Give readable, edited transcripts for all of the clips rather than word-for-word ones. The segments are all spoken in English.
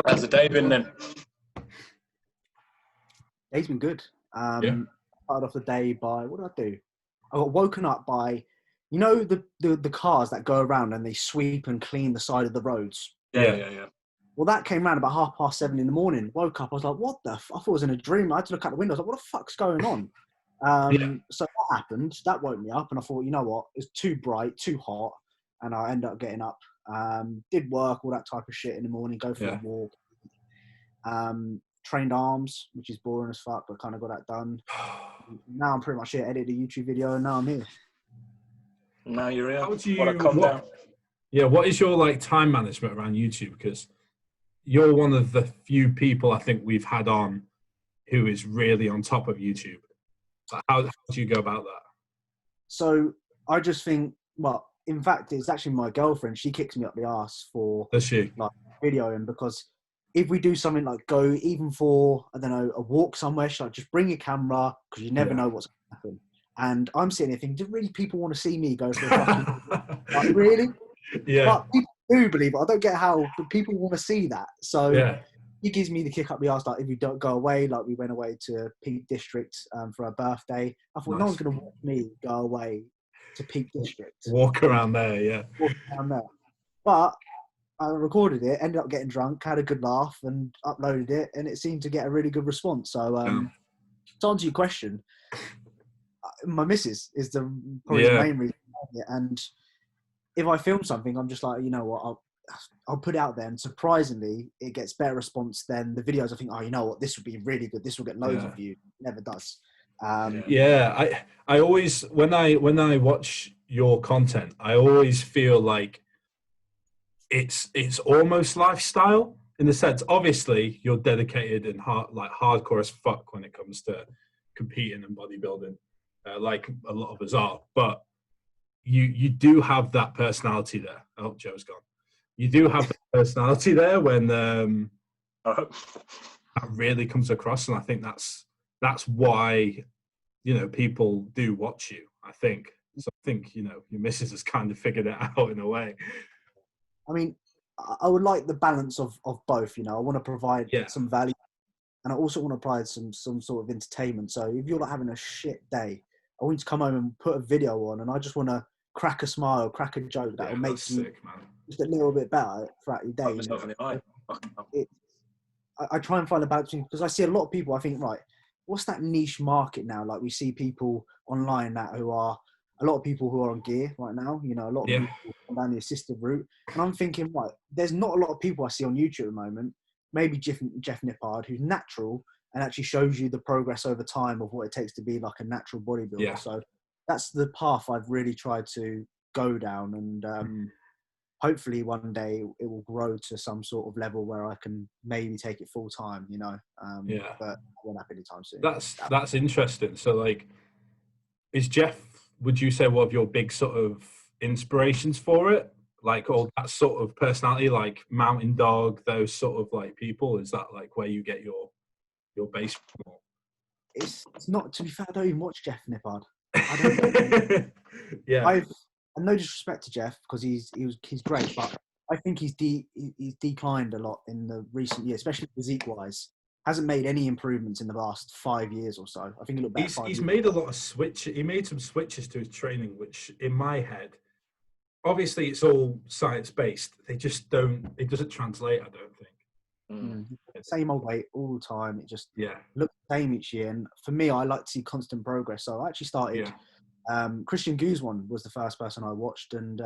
How's the day been then? Day's been good. Started off the day by, what did I do? I got woken up by, you know, the cars that go around and they sweep and clean the side of the roads. Yeah. Well, that came around about 7:30 in the morning. Woke up, I was like, what the I thought it was in a dream. I had to look out the window. I was like, what the fuck's going on? So that happened. That woke me up, and I thought, you know what? It's too bright, too hot, and I ended up getting up. Did work, all that type of shit in the morning, go for a walk. Trained arms, which is boring as fuck, but kind of got that done. Now I'm pretty much here, edited a YouTube video, and now I'm here. Now you're here. How do you, what is your like time management around YouTube? Because you're one of the few people I think we've had on who is really on top of YouTube. How do you go about that? So I just think, well, in fact, it's actually my girlfriend. She kicks me up the arse for like videoing, because if we do something like go even for, I don't know, a walk somewhere, she's like, just bring your camera, because you never know what's going to happen. And I'm sitting there thinking, do really people want to see me go for a fucking like, really? Yeah. But people do believe it. I don't get how, but people want to see that. So he gives me the kick up the arse, like if we don't go away, like we went away to Peak District for a birthday. I thought no one's going to watch me go away to Peak District. Walk around there, Walk around there. But I recorded it, ended up getting drunk, had a good laugh, and uploaded it, and it seemed to get a really good response. So, to answer your question, my missus is probably the main reason. And if I film something, I'm just like, you know what, I'll put it out there, and surprisingly, it gets better response than the videos. I think, oh, you know what, this would be really good. This will get loads of views. It never does. I always, when I watch your content, I always feel like it's almost lifestyle, in the sense, obviously you're dedicated and hardcore as fuck when it comes to competing and bodybuilding, like a lot of us are, but you do have that personality there. Oh, Joe's gone. You do have the personality there when that really comes across, and I think that's why, you know, people do watch you, I think. So I think, you know, your missus has kind of figured it out in a way. I mean, I would like the balance of both, you know. I want to provide some value, and I also want to provide some sort of entertainment. So if you're like having a shit day, I want you to come home and put a video on, and I just want to crack a smile, crack a joke that will make you just a little bit better throughout your day. I try and find a balance, because I see a lot of people, I think, right, what's that niche market now? Like we see people online that who are, a lot of people who are on gear right now, you know, a lot of people down the assisted route. And I'm thinking, right, there's not a lot of people I see on YouTube at the moment, maybe Jeff Nippard, who's natural and actually shows you the progress over time of what it takes to be like a natural bodybuilder. Yeah. So that's the path I've really tried to go down, and hopefully one day it will grow to some sort of level where I can maybe take it full time, you know. But I won't happen anytime soon. That's interesting. So like, is Jeff, would you say, one of your big sort of inspirations for it? Like all that sort of personality, like Mountain Dog, those sort of like people, is that like where you get your base from? It's not, to be fair, I don't even watch Jeff Nippard. I don't know. I've no disrespect to Jeff, because he's great, but I think he's declined a lot in the recent years, especially physique wise. Hasn't made any improvements in the last 5 years or so. I think he looked better. He's made a lot of switches. He made some switches to his training, which in my head, obviously it's all science based. They just don't. It doesn't translate, I don't think. Same old weight all the time. It just looks the same each year. And for me, I like to see constant progress. So I actually started. Christian Guzman was the first person I watched, and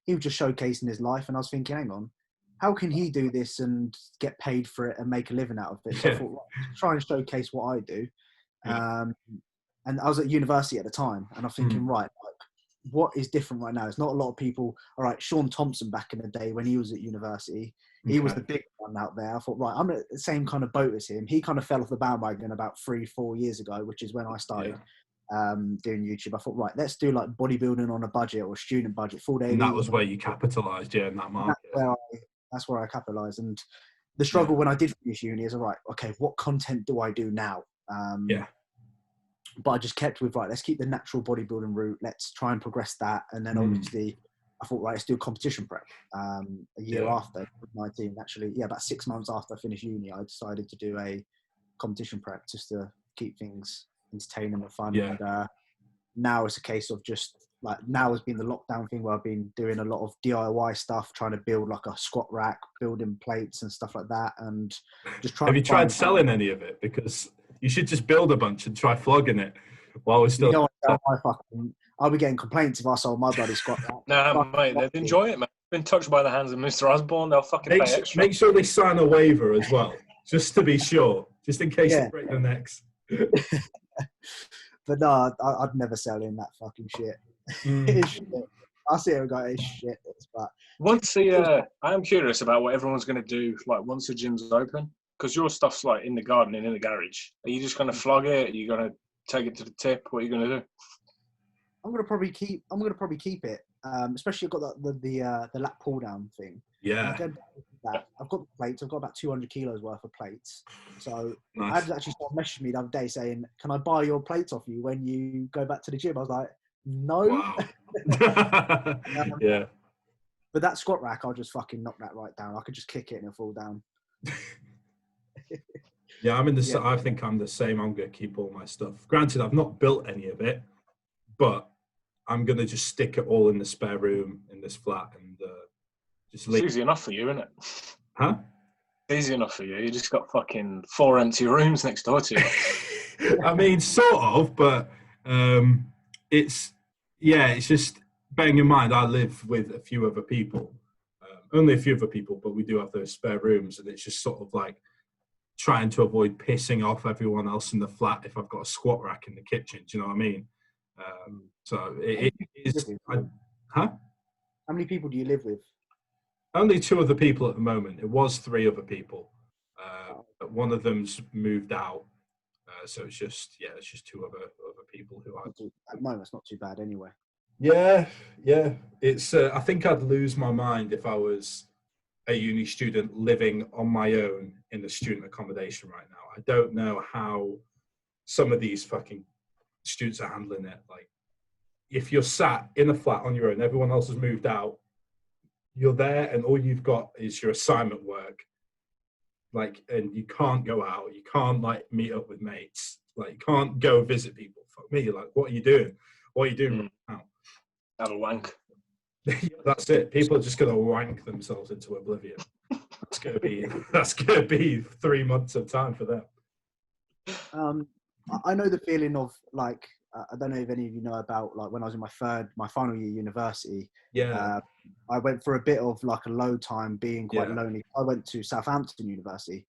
he was just showcasing his life. And I was thinking, hang on, how can he do this and get paid for it and make a living out of it? So I thought, try and showcase what I do. And I was at university at the time, and I'm thinking, right, like, what is different right now? It's not a lot of people. All right, Sean Thompson back in the day when he was at university, he was the big one out there. I thought, right, I'm at the same kind of boat as him. He kind of fell off the bandwagon about 3-4 years ago, which is when I started doing YouTube. I thought, right, let's do like bodybuilding on a budget or student budget, 4 days. And that was where you capitalised, in that market. That's where I capitalised. And the struggle when I did finish uni is, all right, okay, what content do I do now? But I just kept with, right, let's keep the natural bodybuilding route. Let's try and progress that. And then obviously I thought, right, let's do a competition prep. A year after 19, actually, about 6 months after I finished uni, I decided to do a competition prep just to keep things entertaining and fun. Yeah. And now it's a case of just like, now has been the lockdown thing where I've been doing a lot of DIY stuff, trying to build like a squat rack, building plates and stuff like that, and just trying. Have you tried selling any of it? Because you should just build a bunch and try flogging it while we're still. You know, I'll be getting complaints if I sold my bloody squat rack. Nah, mate, they'd enjoy it, man. Been touched by the hands of Mr. Osborne, they'll fucking pay extra. Make sure they sign a waiver as well, just to be sure, just in case they break their necks. But no, I'd never sell in that fucking shit. It's shit. I see it and go, it's shit. But once I am curious about what everyone's going to do, like once the gym's open, because your stuff's like in the garden and in the garage. Are you just going to flog it? Are you going to take it to the tip? What are you going to do? I'm gonna probably keep it. Especially I've got the lat pull down thing. Yeah. I've got the plates. I've got about 200 kilos worth of plates. So nice. I had actually someone messaged me the other day saying, "Can I buy your plates off you when you go back to the gym?" I was like, "No." Wow. Yeah. But that squat rack, I'll just fucking knock that right down. I could just kick it and it'll fall down. Yeah, I think I'm the same. I'm gonna keep all my stuff. Granted, I've not built any of it, but I'm going to just stick it all in the spare room in this flat and just leave. It's easy enough for you, isn't it? Huh? Easy enough for you. You just got fucking 4 empty rooms next door to you. I mean, sort of, but it's just bearing in mind I live with a few other people. Only a few other people, but we do have those spare rooms, and it's just sort of like trying to avoid pissing off everyone else in the flat if I've got a squat rack in the kitchen. Do you know what I mean? So it is. Huh? How many people do you live with? Only 2 other people at the moment. It was 3 other people, but one of them's moved out. So it's just 2 other people who are. At the moment, it's not too bad anyway. Yeah. It's. I think I'd lose my mind if I was a uni student living on my own in the student accommodation right now. I don't know how some of these fucking students are handling it. Like, if you're sat in a flat on your own, everyone else has moved out, you're there and all you've got is your assignment work, like, and you can't go out, you can't like meet up with mates, like you can't go visit people. Fuck me, like, what are you doing right now? Have a wank. That's it. People are just gonna wank themselves into oblivion. That's gonna be 3 months of time for them. I know the feeling of like, I don't know if any of you know about, like, when I was in my final year university. Yeah. I went for a bit of like a low time being quite lonely. I went to Southampton University.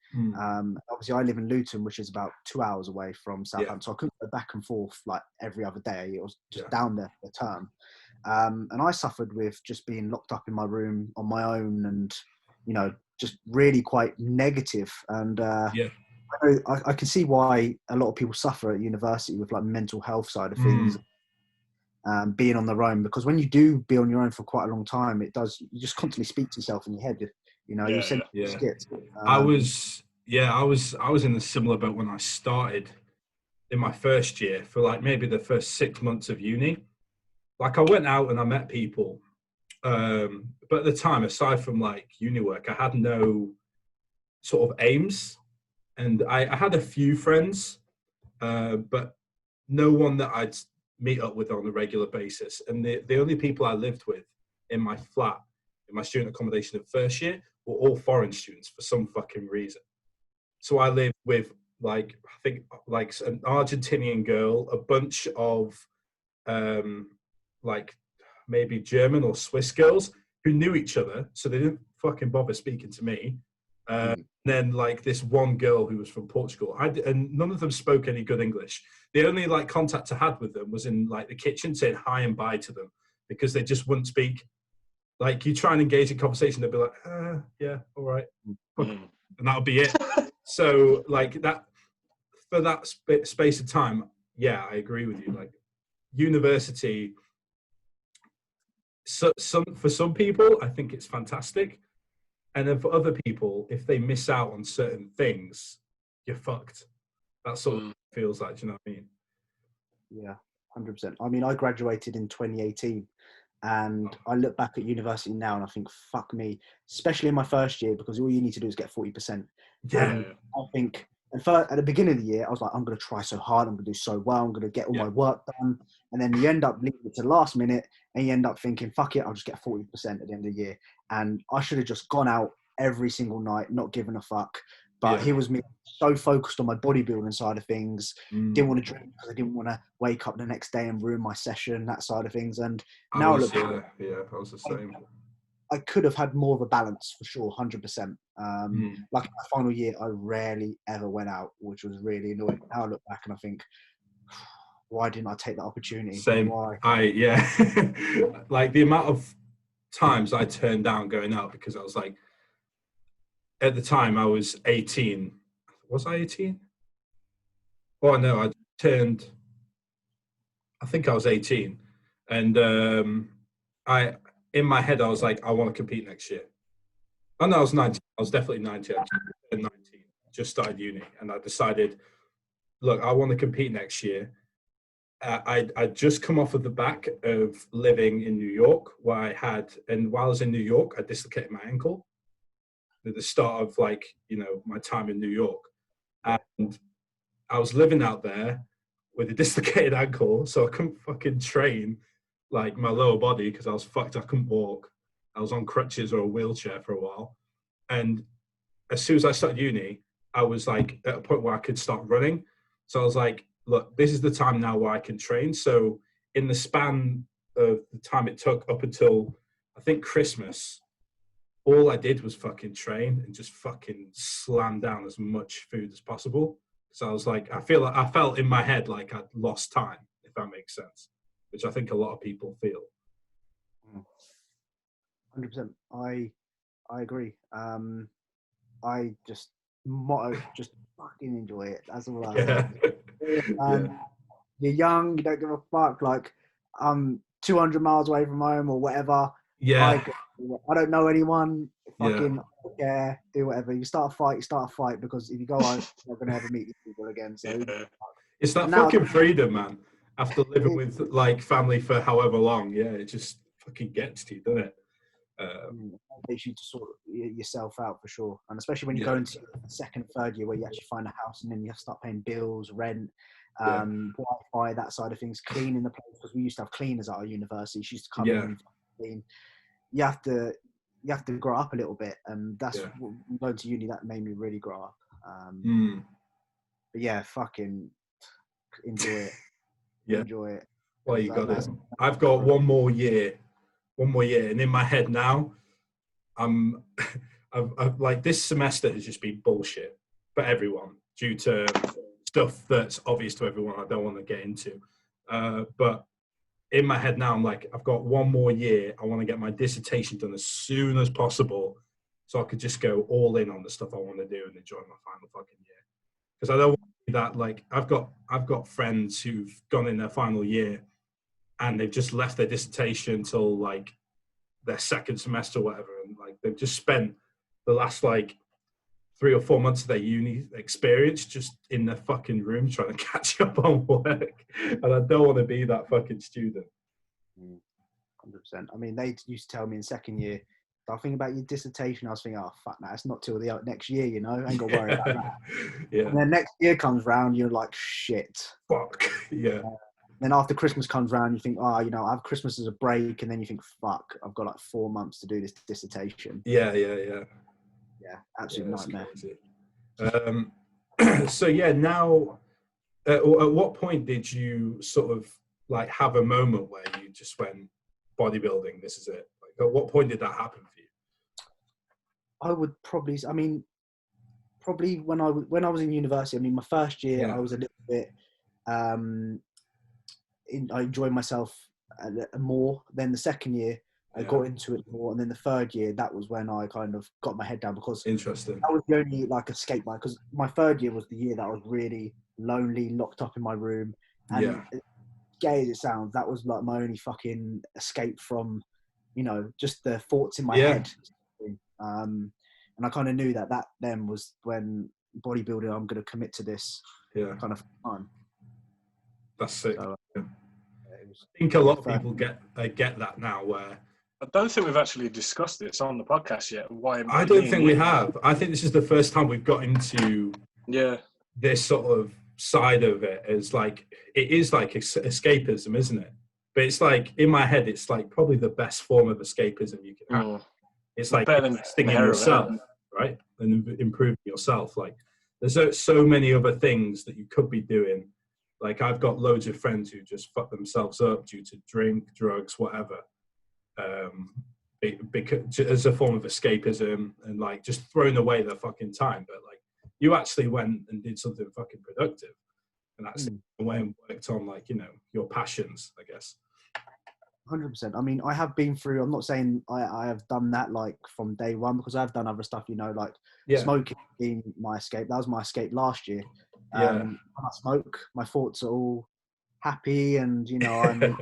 Obviously I live in Luton, which is about 2 hours away from Southampton. So I couldn't go back and forth like every other day. It was just down there for the term. And I suffered with just being locked up in my room on my own and, you know, just really quite negative. And I can see why a lot of people suffer at university with like mental health side of things, being on their own, because when you do be on your own for quite a long time, you just constantly speak to yourself in your head, you know, you send skits. I was in a similar boat when I started in my first year for like maybe the first 6 months of uni. Like I went out and I met people, but at the time, aside from like uni work, I had no sort of aims. And I had a few friends, but no one that I'd meet up with on a regular basis. And the only people I lived with in my flat, in my student accommodation in first year, were all foreign students for some fucking reason. So I lived with like, I think like an Argentinian girl, a bunch of like maybe German or Swiss girls who knew each other. So they didn't fucking bother speaking to me. Then like this one girl who was from Portugal, and none of them spoke any good English. The only like contact I had with them was in like the kitchen, saying hi and bye to them, because they just wouldn't speak. Like you try and engage in conversation, they'd be like, yeah, all right, and that'll be it. So like that, for that space of time, yeah, I agree with you. Like university, for some people, I think it's fantastic. And then for other people, if they miss out on certain things, you're fucked. That's sort of feels like, do you know what I mean? Yeah, 100%. I mean, I graduated in 2018, And I look back at university now and I think, fuck me, especially in my first year, because all you need to do is get 40%. And I think, at the beginning of the year, I was like, I'm going to try so hard. I'm going to do so well. I'm going to get all my work done. And then you end up leaving it to the last minute and you end up thinking, fuck it, I'll just get 40% at the end of the year. And I should have just gone out every single night, not giving a fuck. But here was me so focused on my bodybuilding side of things. Didn't want to drink because I didn't want to wake up the next day and ruin my session, that side of things. And now I was the same. I could have had more of a balance for sure, 100%. Like in my final year, I rarely ever went out, which was really annoying. Now I look back and I think, why didn't I take that opportunity? Same. Why? Like the amount of times I turned down going out because I was like, at the time I was 18. Was I 18? Oh no, I think I was 18. And in my head, I was like, I want to compete next year. Oh no, I was 19. I was definitely 19. I turned 19. Just started uni. And I decided, look, I want to compete next year. I'd just come off of the back of living in New York, while I was in New York, I dislocated my ankle at the start of my time in New York. And I was living out there with a dislocated ankle, so I couldn't fucking train like my lower body because I was fucked. I couldn't walk. I was on crutches or a wheelchair for a while. And as soon as I started uni, I was like at a point where I could start running. So I was like, look, this is the time now where I can train. So in the span of the time it took up until I think Christmas, all I did was fucking train and just fucking slam down as much food as possible. So I was like, I felt in my head like I'd lost time, if that makes sense, which I think a lot of people feel. 100%. I agree. I just fucking enjoy it. That's all I say. You're young, you don't give a fuck. Like, I'm 200 miles away from home or whatever. I don't know anyone. Fucking care, do whatever. You start a fight because if you go out, you're not going to ever meet these people again. So it's that fucking freedom, man. After living with like family for however long, it just fucking gets to you, doesn't it? Makes you to sort yourself out for sure, and especially when you go into the second, third year where you actually find a house and then you have to start paying bills, rent, Wi-Fi, that side of things, cleaning the place, because we used to have cleaners at our university. She used to come in and clean. You have to grow up a little bit, and that's going to uni that made me really grow up. But fucking enjoy it. Enjoy it. Well, you got it. I've got one more year, and in my head now, I've like this semester has just been bullshit for everyone due to stuff that's obvious to everyone. I don't want to get into, but in my head now, I'm like, I've got one more year. I want to get my dissertation done as soon as possible, so I could just go all in on the stuff I want to do and enjoy my final fucking year. Because I don't want to be that, like, I've got friends who've gone in their final year and they've just left their dissertation till like their second semester or whatever, and like they've just spent the last like 3 or 4 months of their uni experience just in their fucking room trying to catch up on work. And I don't want to be that fucking student. 100%. I mean, they used to tell me in second year, I think about your dissertation. I was thinking, oh, fuck, nah, it's not till the next year, you know? I ain't got to worry about that. And then next year comes round, you're like, shit. Fuck. Then after Christmas comes round, you think, oh, you know, I have Christmas as a break. And then you think, fuck, I've got like 4 months to do this dissertation. Yeah, absolute nightmare. So now, at what point did you sort of like have a moment where you just went, bodybuilding, this is it? Like, at what point did that happen for you? I would probably when I was in university. I mean, my first year I was a little bit, I enjoyed myself more. Then the second year I got into it more, and then the third year, that was when I kind of got my head down, because interesting. That was the only like escape line, because my third year was the year that I was really lonely, locked up in my room, and as gay as it sounds, that was like my only fucking escape from, you know, just the thoughts in my head. And I kind of knew that then was when bodybuilding, I'm going to commit to this kind of time. That's sick. So, I think a lot of people get that now. Where I don't think we've actually discussed this on the podcast yet. Why? I don't think we have. I think this is the first time we've got into this sort of side of it. It's like it is like escapism, isn't it? But it's like in my head, it's like probably the best form of escapism you can have. It's like investing in yourself, right, and improving yourself. Like there's so many other things that you could be doing. Like I've got loads of friends who just fuck themselves up due to drink, drugs, whatever. Because as a form of escapism and like just throwing away their fucking time. But like you actually went and did something fucking productive, and that's the way and worked on like, you know, your passions, I guess. 100%. I mean, I have been through, I'm not saying I have done that like from day one, because I've done other stuff, you know, like smoking being my escape. That was my escape last year. When I smoke, my thoughts are all happy and, you know, I'm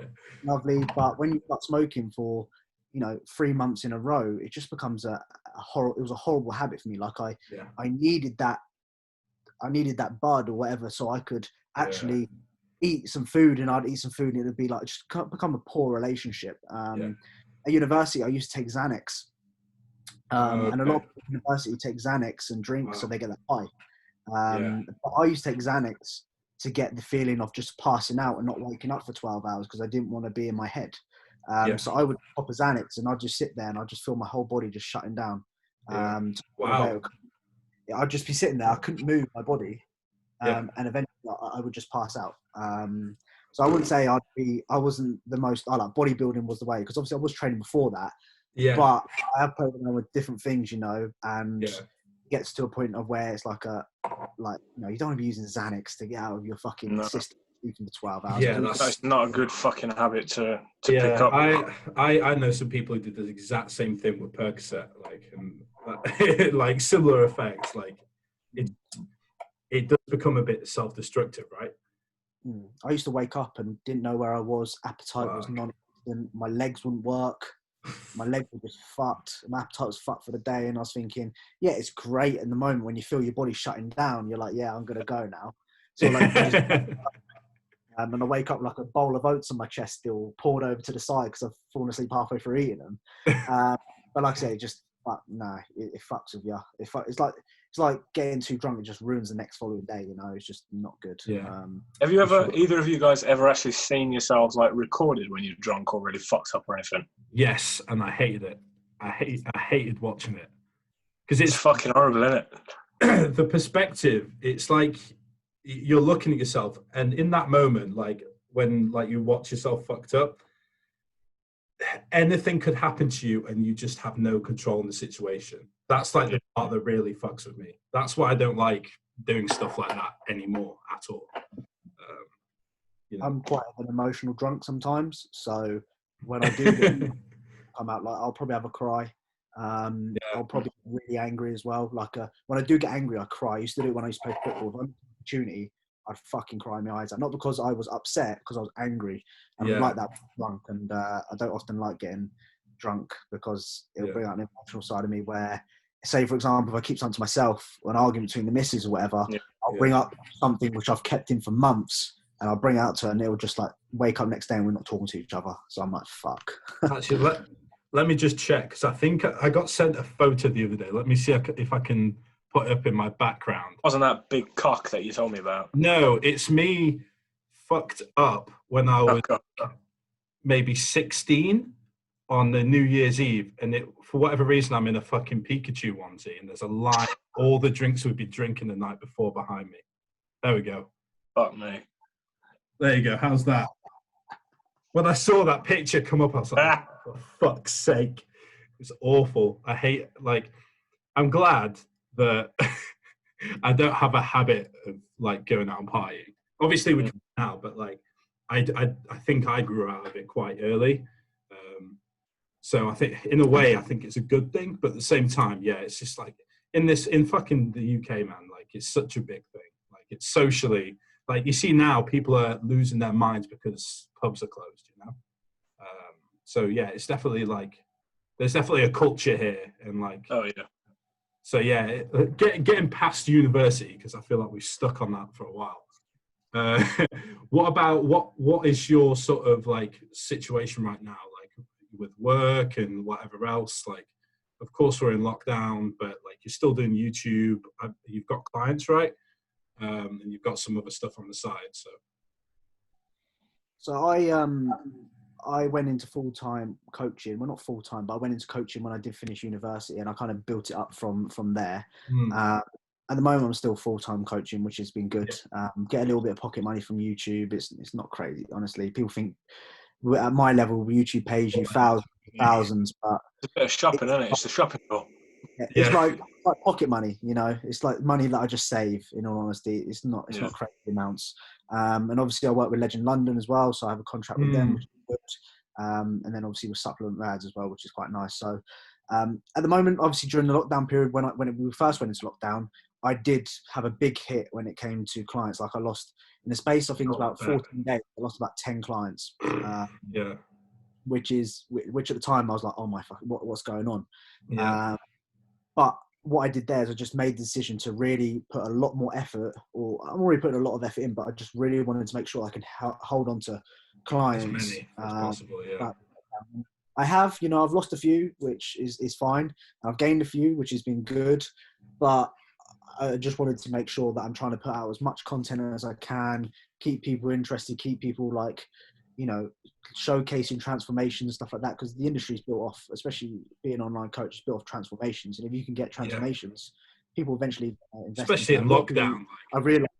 lovely. But when you start smoking for, you know, 3 months in a row, it just becomes it was a horrible habit for me. Like I needed that bud or whatever so I could actually eat some food, and I'd eat some food and it would be like just become a poor relationship. At university, I used to take Xanax, and a lot of people at university take Xanax and drink so they get that high. But I used to take Xanax to get the feeling of just passing out and not waking up for 12 hours because I didn't want to be in my head. So I would pop a Xanax and I'd just sit there and I'd just feel my whole body just shutting down. I'd just be sitting there. I couldn't move my body. And eventually I would just pass out. So I wouldn't say I wasn't the most, like bodybuilding was the way, because obviously I was training before that. But I have played around with different things, you know, and it gets to a point of where it's like you know, you don't want to be using Xanax to get out of your fucking system for 12 hours. Yeah, that's not a good fucking habit to pick up. I know some people who did the exact same thing with Percocet, like, and like similar effects. Like it does become a bit self-destructive, right? I used to wake up and didn't know where I was. Appetite was non-existent. My legs wouldn't work. My legs were just fucked. My appetite was fucked for the day. And I was thinking, yeah, it's great in the moment when you feel your body shutting down. You're like, yeah, I'm going to go now. So like, and I wake up like a bowl of oats on my chest still poured over to the side because I've fallen asleep halfway through eating them. But like I say, it fucks with you. It's like getting too drunk. It just ruins the next following day. You know, it's just not good. Have you ever, either of you guys, ever actually seen yourselves like recorded when you're drunk or really fucked up or anything? Yes, and I hated it. I hated watching it because it's fucking horrible, isn't it? The perspective. It's like you're looking at yourself, and in that moment, like when like you watch yourself fucked up, anything could happen to you and you just have no control in the situation. That's like the part that really fucks with me. That's why I don't like doing stuff like that anymore at all. You know. I'm quite an emotional drunk sometimes, so when I do come out, like I'll probably have a cry. I'll probably be really angry as well. Like when I do get angry, I cry. I used to do it when I used to play football. If I had an opportunity, I'd fucking cry my eyes out. Not because I was upset, because I was angry. And I'm like that drunk, and I don't often like getting drunk because it'll bring out an emotional side of me where, say for example, if I keep something to myself, an argument between the missus or whatever, I'll bring up something which I've kept in for months, and I'll bring it out to her, and it'll just like wake up next day and we're not talking to each other. So I'm like, fuck. Actually, let me just check, because I think I got sent a photo the other day. Let me see if I can put it up in my background. Wasn't that big cock that you told me about? No, it's me fucked up when I was maybe 16 on the New Year's Eve, and for whatever reason I'm in a fucking Pikachu onesie, and there's a line all the drinks we'd be drinking the night before behind me. There we go. Fuck me. There you go. How's that? When I saw that picture come up, I was like, for fuck's sake. It's awful. I hate, like, I'm glad that I don't have a habit of like going out and partying. Obviously we can now, but like I think I grew out of it quite early. So I think in a way I think it's a good thing, but at the same time, yeah, it's just like in fucking the UK, man, like it's such a big thing. Like it's socially, like you see now people are losing their minds because pubs are closed, you know? So yeah, it's definitely like, there's definitely a culture here, and like, oh yeah. So yeah, getting past university, because I feel like we've stuck on that for a while. What is your sort of like situation right now, like with work and whatever else? Like, of course we're in lockdown, but like you're still doing YouTube. You've got clients, right? And you've got some other stuff on the side. So I went into full-time coaching. Well, not full-time, but I went into coaching when I did finish university, and I kind of built it up from there. At the moment, I'm still full-time coaching, which has been good. Get a little bit of pocket money from YouTube. It's not crazy, honestly. People think at my level, YouTube pays you thousands, but it's a bit of shopping, isn't it? It's the shopping goal. It's like pocket money, you know. It's like money that I just save. In all honesty, it's not crazy amounts. And obviously, I work with Legend London as well, so I have a contract with them, which is good. And then obviously with supplement ads as well, which is quite nice. So at the moment, obviously during the lockdown period, when we first went into lockdown, I did have a big hit when it came to clients. Like I lost in the space, I think it was about 14 days. I lost about 10 clients. Which at the time I was like, oh my fuck, what's going on? But what I did there is I just made the decision to really put a lot more effort, or I'm already putting a lot of effort in, but I just really wanted to make sure I could hold on to clients. As many as possible, yeah. I have, I've lost a few, which is fine. I've gained a few, which has been good. But I just wanted to make sure that I'm trying to put out as much content as I can, keep people interested, keep people like, showcasing transformations and stuff like that, because the industry's built off, especially being an online coach, is built off transformations. And if you can get transformations, people eventually invest. Especially in lockdown. I realized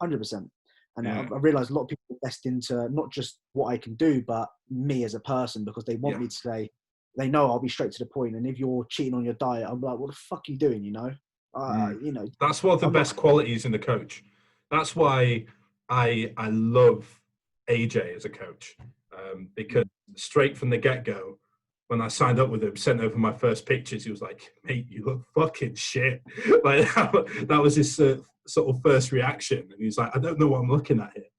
100%. And I realized a lot of people invest into not just what I can do, but me as a person, because they want me to say, they know I'll be straight to the point. And if you're cheating on your diet, I'm like, what the fuck are you doing? That's one of the best qualities in the coach. That's why I love AJ as a coach, because straight from the get-go, when I signed up with him, sent over my first pictures, he was like, mate, you look fucking shit. Like that was his sort of first reaction. And he was like, I don't know what I'm looking at here.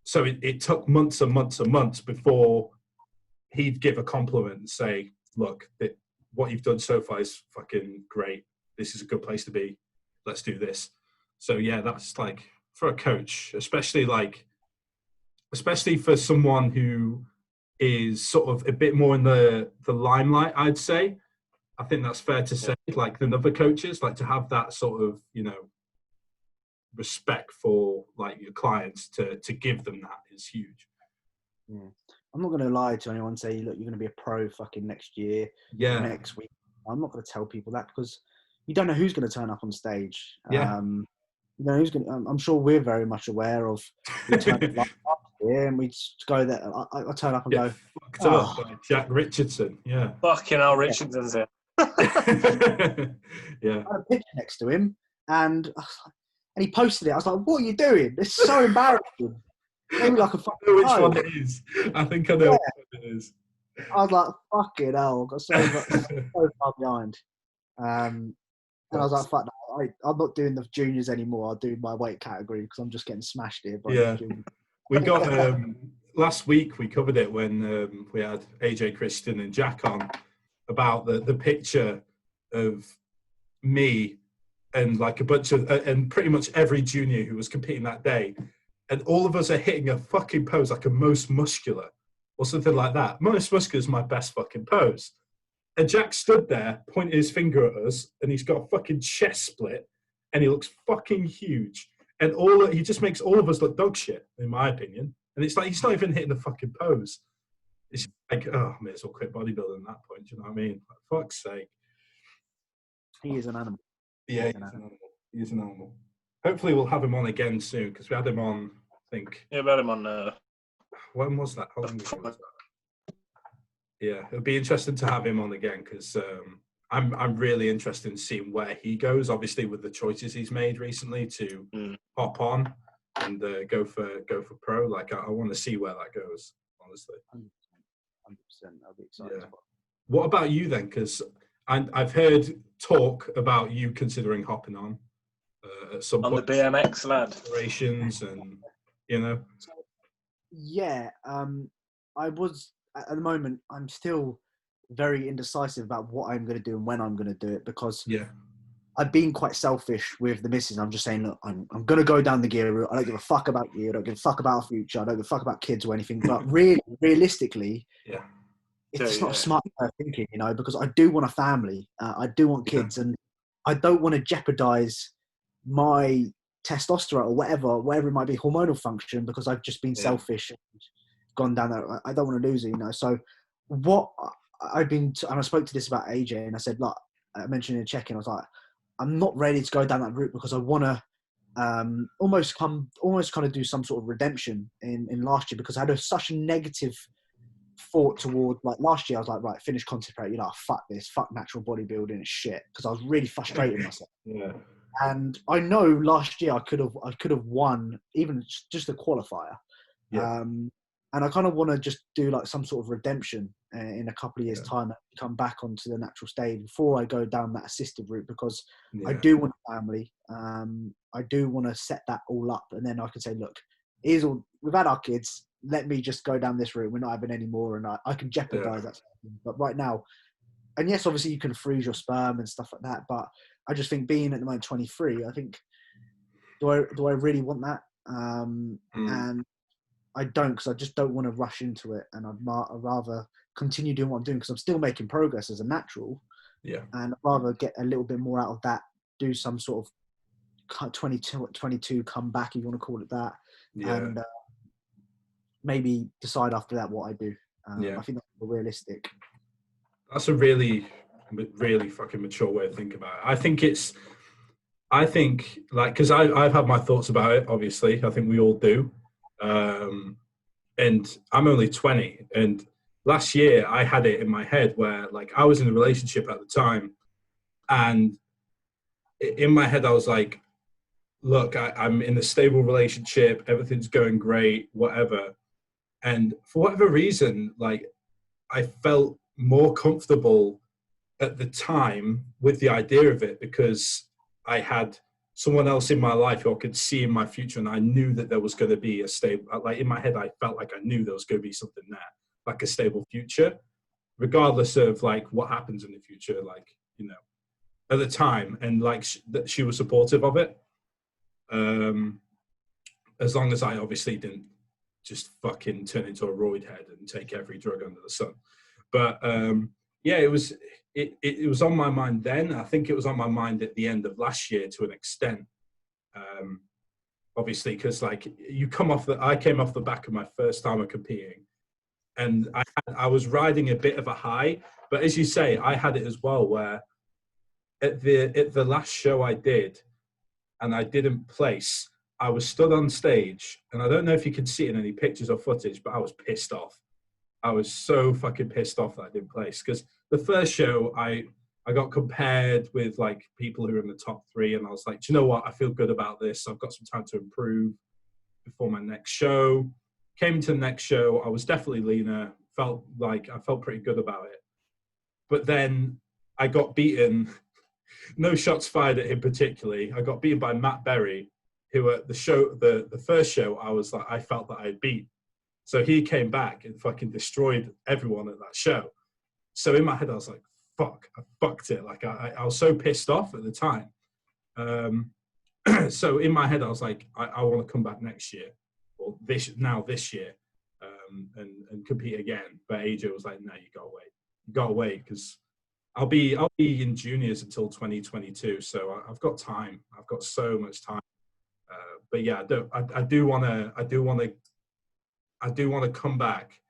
So it took months and months and months before he'd give a compliment and say, look, what you've done so far is fucking great. This is a good place to be. Let's do this. So yeah, that's like, for a coach, especially for someone who is sort of a bit more in the limelight, I'd say. I think that's fair to say, like than other coaches, like to have that sort of, respect for like your clients to give them that is huge. I'm not going to lie to anyone and say, look, you're going to be a pro fucking next year, next week. I'm not going to tell people that, because you don't know who's going to turn up on stage. Who's going? I'm sure we're very much aware of. We turn up last year and we just go there. I turn up and go. Fucked up by Jack Richardson. Yeah. Fucking hell, Richardson's here. I had a picture next to him, and he posted it. I was like, "What are you doing? It's so embarrassing." Maybe like a fucking. I know which one it is. I think I know which one it is. I was like, "Fucking hell!" I got so far behind. And I was like, fuck that. I'm not doing the juniors anymore. I'll do my weight category, because I'm just getting smashed here by the juniors. We got, last week we covered it when we had AJ, Christian and Jack on, about the picture of me and like a bunch of, and pretty much every junior who was competing that day. And all of us are hitting a fucking pose, like a most muscular or something like that. Most muscular is my best fucking pose. And Jack stood there, pointed his finger at us, and he's got a fucking chest split, and he looks fucking huge. And he just makes all of us look dog shit, in my opinion. And it's like, he's not even hitting the fucking pose. It's like, oh, I may as well quit bodybuilding at that point, do you know what I mean? For fuck's sake. He is an animal. Yeah, he is an animal. Hopefully we'll have him on again soon, because we had him on, I think. Yeah, we had him on. When was that? How long ago was that? Yeah, it'll be interesting to have him on again, because I'm really interested in seeing where he goes. Obviously, with the choices he's made recently to hop on and go for pro, like I want to see where that goes. Honestly, 100%. I'll be excited. Yeah. What about you then? Because I've heard talk about you considering hopping on at some on point. The BMX lad. Operations and Yeah, I was. At the moment, I'm still very indecisive about what I'm going to do and when I'm going to do it, because I've been quite selfish with the missus. I'm just saying, look, I'm going to go down the gear route. I don't give a fuck about you. I don't give a fuck about our future. I don't give a fuck about kids or anything. But really, realistically, it's just not a smart way of thinking, you know, because I do want a family. I do want kids, and I don't want to jeopardize my testosterone or whatever it might be, hormonal function, because I've just been selfish and gone down that. I don't want to lose it, you know. So what and I spoke to this about AJ, and I said, look, I mentioned in check-in, I was like, I'm not ready to go down that route because I want to almost kind of do some sort of redemption in last year, because I had such a negative thought toward, like, last year I was like, right, finish content creator, you know, fuck this, fuck natural bodybuilding, it's shit, because I was really frustrated with myself. And I know last year I could have won even just a qualifier. And I kind of want to just do like some sort of redemption in a couple of years' time and come back onto the natural stage before I go down that assisted route, because I do want a family. I do want to set that all up, and then I can say, look, we've had our kids. Let me just go down this route. We're not having any more, and I can jeopardize that. But right now, and yes, obviously you can freeze your sperm and stuff like that. But I just think, being at the moment 23, I think, do I really want that? And I don't, because I just don't want to rush into it, and I'd rather continue doing what I'm doing, because I'm still making progress as a natural. And I'd rather get a little bit more out of that, do some sort of 22 comeback, if you want to call it that, and maybe decide after that what I do. I think that's realistic. That's a really, really fucking mature way of thinking about it. I think like, because I've had my thoughts about it, obviously. I think we all do. And I'm only 20, and last year I had it in my head where, like, I was in a relationship at the time, and in my head I was like, look, I'm in a stable relationship, everything's going great, whatever. And for whatever reason, like, I felt more comfortable at the time with the idea of it, because I had someone else in my life who I could see in my future, and I knew that there was going to be a stable, like, in my head, I felt like I knew there was going to be something there, like a stable future, regardless of like what happens in the future, like, you know, at the time. And like, she was supportive of it. As long as I obviously didn't just fucking turn into a roid head and take every drug under the sun. But it was on my mind then. I think it was on my mind at the end of last year to an extent. Obviously, because like, I came off the back of my first time of competing, and I was riding a bit of a high. But as you say, I had it as well, where at the last show I did, and I didn't place, I was stood on stage, and I don't know if you could see it in any pictures or footage, but I was pissed off. I was so fucking pissed off that I didn't place, because the first show I got compared with like people who were in the top 3, and I was like, do you know what? I feel good about this. I've got some time to improve before my next show. Came to the next show, I was definitely leaner. I felt pretty good about it. But then I got beaten. No shots fired at him particularly. I got beaten by Matt Berry, who at the show, the first show, I felt that I had beat. So he came back and fucking destroyed everyone at that show. So in my head, I was like, fuck, I fucked it. Like, I was so pissed off at the time. So in my head, I was like, I want to come back next year, or this year, and compete again. But AJ was like, no, you gotta wait, because I'll be in juniors until 2022. So I've got time. I've got so much time. But yeah, I do want to come back,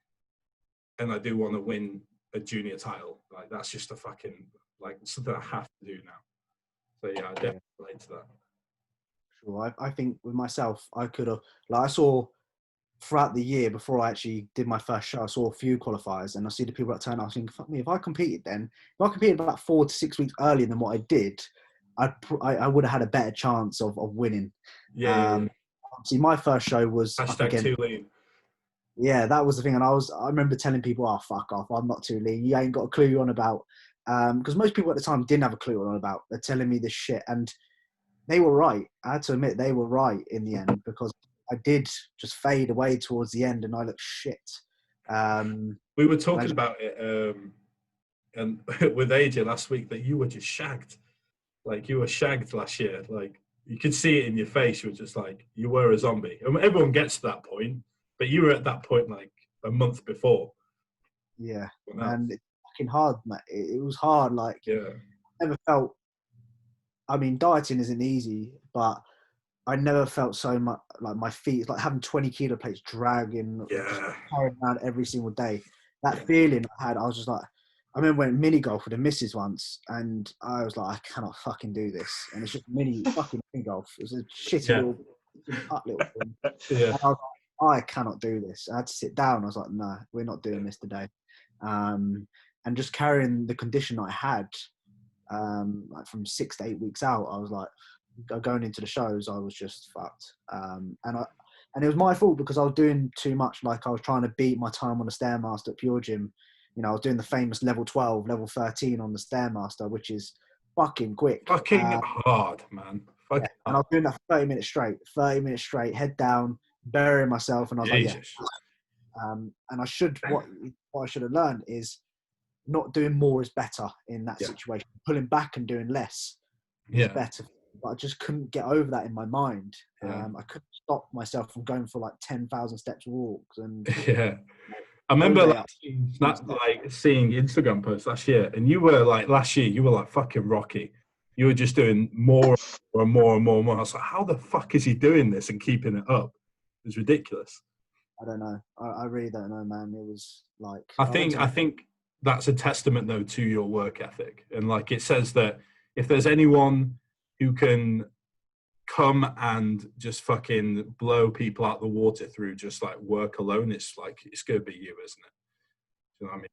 and I do want to win a junior title. Like, that's just a fucking, like, something I have to do now. So yeah, I definitely relate to that. Sure. I think with myself, I could have, like, I saw throughout the year before I actually did my first show, I saw a few qualifiers, and I see the people that turn out, I was thinking, fuck me, if I competed about 4 to 6 weeks earlier than what I did, I would have had a better chance of winning. See, my first show was #too lean. Yeah, that was the thing. And I remember telling people, oh, fuck off, I'm not too lean. You ain't got a clue you're on about. Because most people at the time didn't have a clue what I'm on about. They're telling me this shit. And they were right. I had to admit, they were right in the end, because I did just fade away towards the end, and I looked shit. We were talking about it and with AJ last week, that you were just shagged. Like, you were shagged last year. Like, you could see it in your face. You were just like, you were a zombie. And everyone gets to that point, but you were at that point like a month before. Yeah, and it's fucking hard, mate. It was hard. Like, never felt. I mean, dieting isn't easy, but I never felt so much like my feet, like having 20 kilo plates dragging, carrying around every single day. That feeling I had, I was just like, I remember went mini golf with the missus once, and I was like, I cannot fucking do this. And it's just fucking mini golf. It was a shitty little thing. Yeah. And I was like, I cannot do this. I had to sit down. I was like, no, we're not doing this today. And just carrying the condition I had, like from 6 to 8 weeks out, I was like, going into the shows, I was just fucked. And it was my fault because I was doing too much. Like, I was trying to beat my time on the Stairmaster at Pure Gym. You know, I was doing the famous level 12, level 13 on the Stairmaster, which is fucking quick. Fucking hard, man. And I was doing that for 30 minutes straight, head down, burying myself. And I was like, yeah. And I should, what I should have learned is not doing more is better in that situation. Pulling back and doing less is better. But I just couldn't get over that in my mind. I couldn't stop myself from going for like 10,000 steps walks. And I remember seeing Instagram posts last year, and you were like, fucking Rocky. You were just doing more and more and more and more. I was like, how the fuck is he doing this and keeping it up? It was ridiculous. I don't know. I really don't know, man. It was like, I think that's a testament though to your work ethic. And like, it says that if there's anyone who can come and just fucking blow people out the water through just like work alone, it's going to be you, isn't it? Do you know what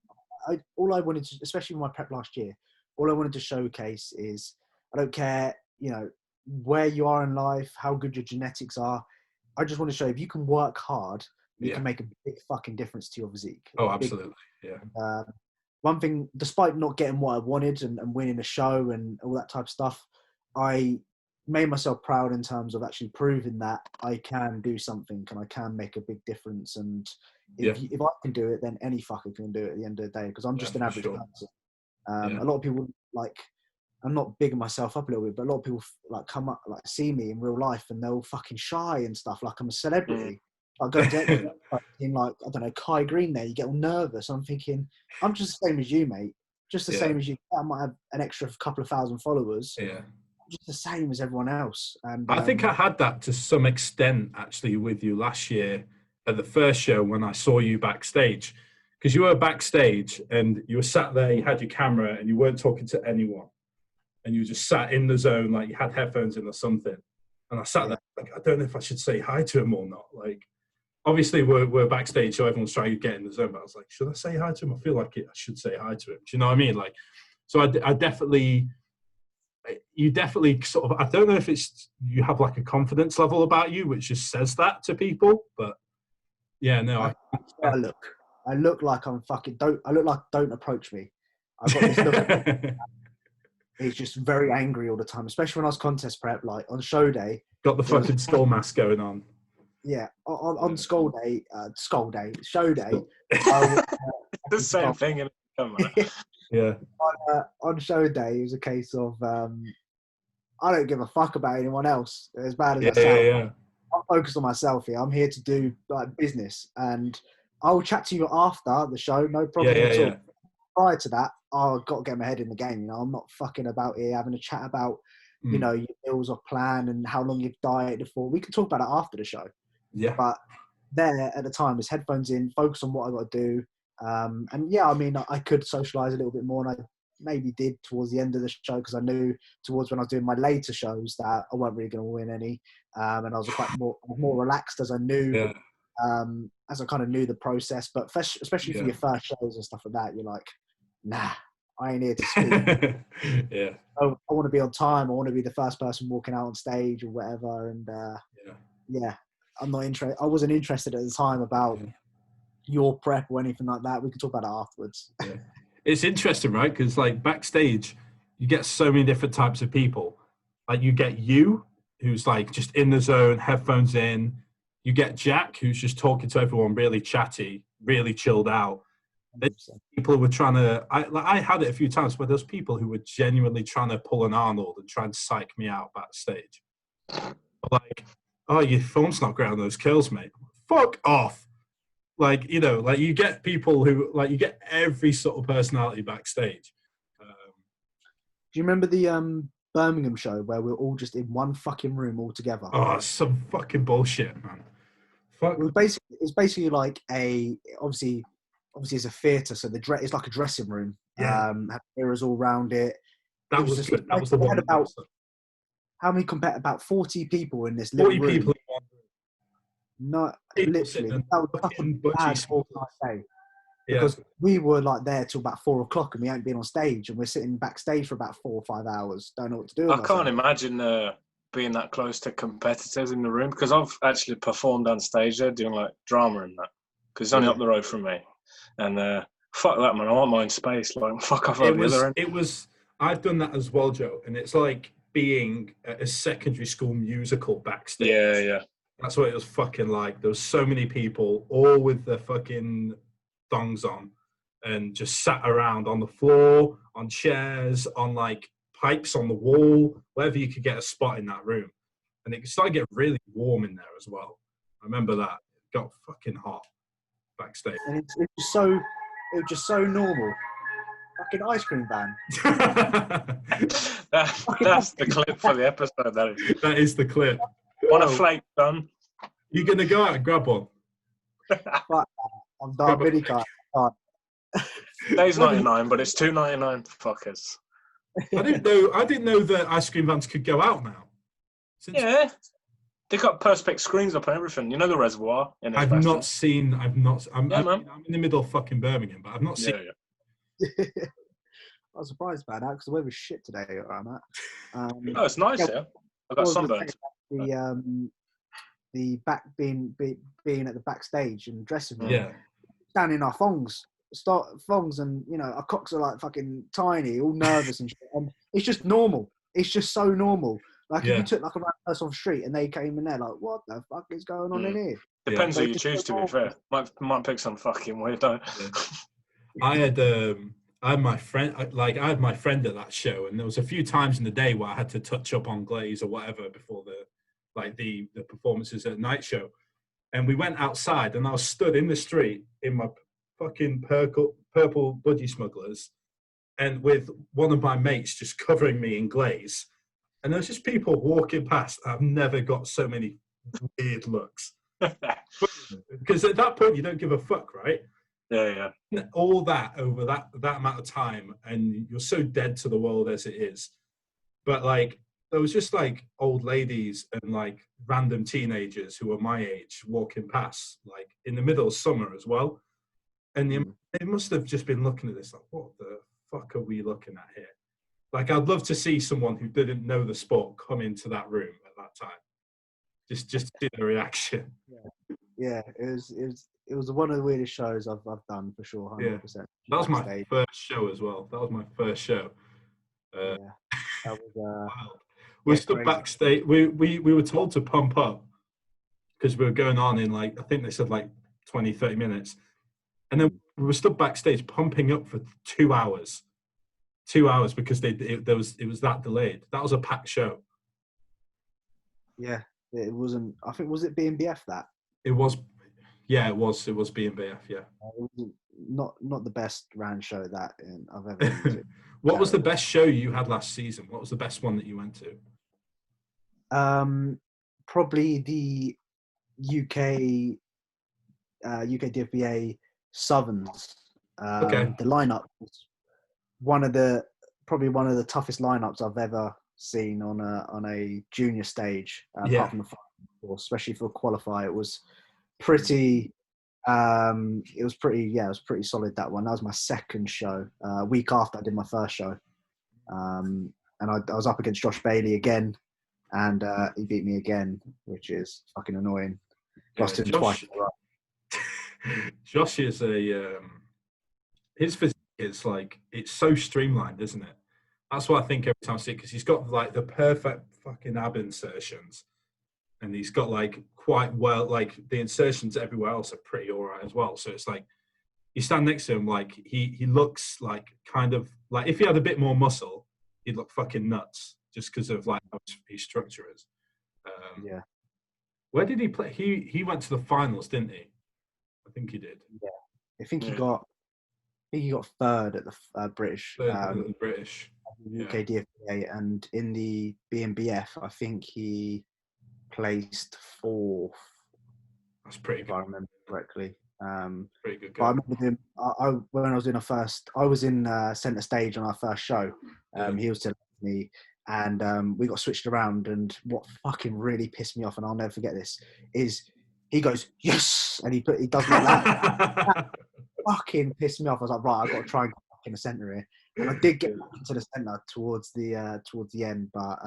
I mean? All I wanted to, especially with my prep last year, all I wanted to showcase is, I don't care, you know, where you are in life, how good your genetics are. I just want to show if you can work hard, you can make a big fucking difference to your physique. Oh, absolutely. One thing, despite not getting what I wanted and winning a show and all that type of stuff, I made myself proud in terms of actually proving that I can do something and I can make a big difference. And if I can do it, then any fucker can do it at the end of the day, because I'm just an average person. A lot of people, like, I'm not bigging myself up a little bit, but a lot of people like come up, like see me in real life and they're all fucking shy and stuff, like I'm a celebrity. I go to in like, I don't know, Kai Green there, you get all nervous. I'm thinking, I'm just the same as you, mate. Just the same as you. I might have an extra couple of thousand followers. I'm just the same as everyone else. And I think I had that to some extent actually with you last year at the first show when I saw you backstage. Because you were backstage and you were sat there, you had your camera and you weren't talking to anyone. And you just sat in the zone, like you had headphones in or something. And I sat there like, I don't know if I should say hi to him or not. Like, obviously we're backstage, so everyone's trying to get in the zone. But I was like, should I say hi to him? I feel like I should say hi to him. Do you know what I mean? Like, so you definitely sort of, I don't know if it's, you have like a confidence level about you, which just says that to people. But yeah, no. I look like I'm fucking, don't approach me. I've got this look. He's just very angry all the time, especially when I was contest prep, like on show day. Got the fucking skull mask going on. Yeah, on show day. The same thing. Come on. On show day, it was a case of I don't give a fuck about anyone else. As bad as that sounds, I'm focused on myself here. I'm here to do like business, and I'll chat to you after the show. No problem at all. Prior to that, I've got to get my head in the game. You know, I'm not fucking about here having a chat about you know, your meals or plan and how long you've dieted for. We can talk about it after the show. Yeah. But there at the time, was headphones in, focus on what I got to do. And yeah, I mean, I could socialize a little bit more, and I maybe did towards the end of the show, because I knew towards when I was doing my later shows that I wasn't really going to win any. And I was quite more relaxed as I knew, as I kind of knew the process. But especially for your first shows and stuff like that, you're like, nah, I ain't here to speak. I want to be on time. I want to be the first person walking out on stage or whatever. And I'm not interested. I wasn't interested at the time about your prep or anything like that. We can talk about it afterwards. It's interesting, right? Because like backstage, you get so many different types of people. Like you get you, who's like just in the zone, headphones in. You get Jack, who's just talking to everyone, really chatty, really chilled out. People were trying to. I had it a few times where there's people who were genuinely trying to pull an Arnold and try and psych me out backstage. Like, oh, your phone's not great on those curls, mate. Fuck off. Like, you know, like you get people who, like, you get every sort of personality backstage. Do you remember the Birmingham show where we were all just in one fucking room all together? Oh, some fucking bullshit, man. Fuck. It's basically like obviously it's a theatre, so it's like a dressing room. Yeah. Had mirrors all around it. That was the one. How many about 40 people in this little 40 room? people in one room. No, literally. That was such a bad day. Because we were like there till about 4 o'clock and we hadn't been on stage, and we're sitting backstage for about 4 or 5 hours. Don't know what to do. I can't imagine being that close to competitors in the room, because I've actually performed on stage there doing like drama and that, because it's only up the road from me. And fuck that, man. I want my own space. Like, fuck off over the other end. I've done that as well, Joe. And it's like being at a secondary school musical backstage. Yeah. That's what it was fucking like. There was so many people, all with their fucking thongs on, and just sat around on the floor, on chairs, on like pipes on the wall, wherever you could get a spot in that room. And it started to get really warm in there as well. I remember that. It got fucking hot backstage. And it was just so normal. Fucking ice cream van. That's the clip for the episode. That is the clip. Want a flake, son? You gonna go out and grab one? I'm done. Really can't. Today's 99, but it's $2.99. Fuckers. I didn't know that ice cream vans could go out now. Yeah, they got perspex screens up and everything. You know the reservoir. I'm in the middle of fucking Birmingham, but I've not seen. Yeah. I was surprised by that because the weather was shit today where I'm at. Oh, it's nice here. I got sunburned. The back being at the backstage and dressing room. Yeah. Standing in our thongs, and you know our cocks are like fucking tiny, all nervous and shit. And it's just normal. It's just so normal. Like if you took like a random person off the street and they came in there, like, what the fuck is going on in here? Depends who you choose. To be fair, might pick some fucking weirdo. I had my friend at that show, and there was a few times in the day where I had to touch up on glaze or whatever before the performances at night show. And we went outside, and I was stood in the street in my fucking purple budgie smugglers, and with one of my mates just covering me in glaze. And there's just people walking past. I've never got so many weird looks. Because at that point, you don't give a fuck, right? Yeah. All that over that amount of time, and you're so dead to the world as it is. But like, there was just like old ladies and like random teenagers who were my age walking past, like in the middle of summer as well. And they must have just been looking at this like, what the fuck are we looking at here? Like, I'd love to see someone who didn't know the sport come into that room at that time. Just to see the reaction. Yeah, it was one of the weirdest shows I've done for sure. 100%. Yeah. That was my first show as well. That was my first show. That was we stood backstage. We were told to pump up because we were going on in like, I think they said like 20, 30 minutes. And then we were stood backstage pumping up for 2 hours. 2 hours because it was that delayed. That was a packed show. Yeah, it wasn't. I think was it BNBF that? It was. Yeah, it was. It was BNBF. Yeah. It was not the best round show that I've ever been to. What was the best show you had last season? What was the best one that you went to? Probably the UK DFBA Southerns. Okay. The lineup was probably one of the toughest lineups I've ever seen on a junior stage. Apart from the final, especially for qualify, it was pretty. It was pretty solid, that one. That was my second show. A week after I did my first show, and I was up against Josh Bailey again, and he beat me again, which is fucking annoying. Lost him twice. Josh is his physique is like, it's so streamlined, isn't it? That's what I think every time I see it, because he's got like the perfect fucking ab insertions, and he's got like quite well, like the insertions everywhere else are pretty alright as well. So it's like you stand next to him, like he looks like kind of like if he had a bit more muscle, he'd look fucking nuts just because of like how his structure is. Yeah. Where did he play? He went to the finals, didn't he? I think he did. Yeah. I think he got third at the British. The British. UK DFBA, and in the BMBF, I think he placed fourth. That's pretty if good. I remember correctly. Pretty good. But I remember him. When I was in I was in centre stage on our first show. He was telling me, and we got switched around. And what fucking really pissed me off, and I'll never forget this, is he goes yes, and he does like that. Fucking pissed me off. I was like, right, I've got to try and get back in the centre here. And I did get back into the centre towards the end, but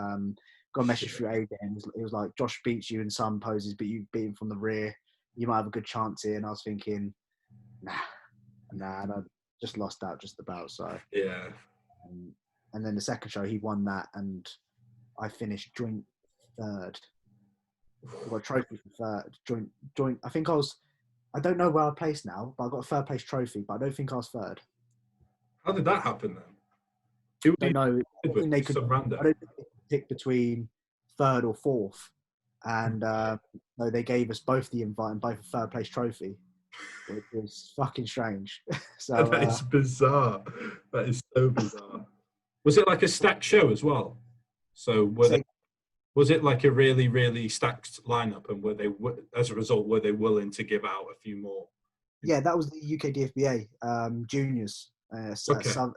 got a message through AJ, and it was like, Josh beats you in some poses, but you beat him from the rear. You might have a good chance here. And I was thinking, nah, and I just lost out just about. So yeah. And then the second show, he won that, and I finished joint third. I got a trophy for third. Joint. I think I don't know where I placed now, but I got a third place trophy, but I don't think I was third. How did that happen then? I don't know. I think they could. I don't think they could pick between third or fourth, and no, they gave us both the invite and both a third place trophy, which was fucking strange. So that is bizarre. That is so bizarre. Was it like a stacked show as well? So was it like a really, really stacked lineup, and were they, as a result, were they willing to give out a few more? Yeah, that was the UK DFBA juniors, Southern,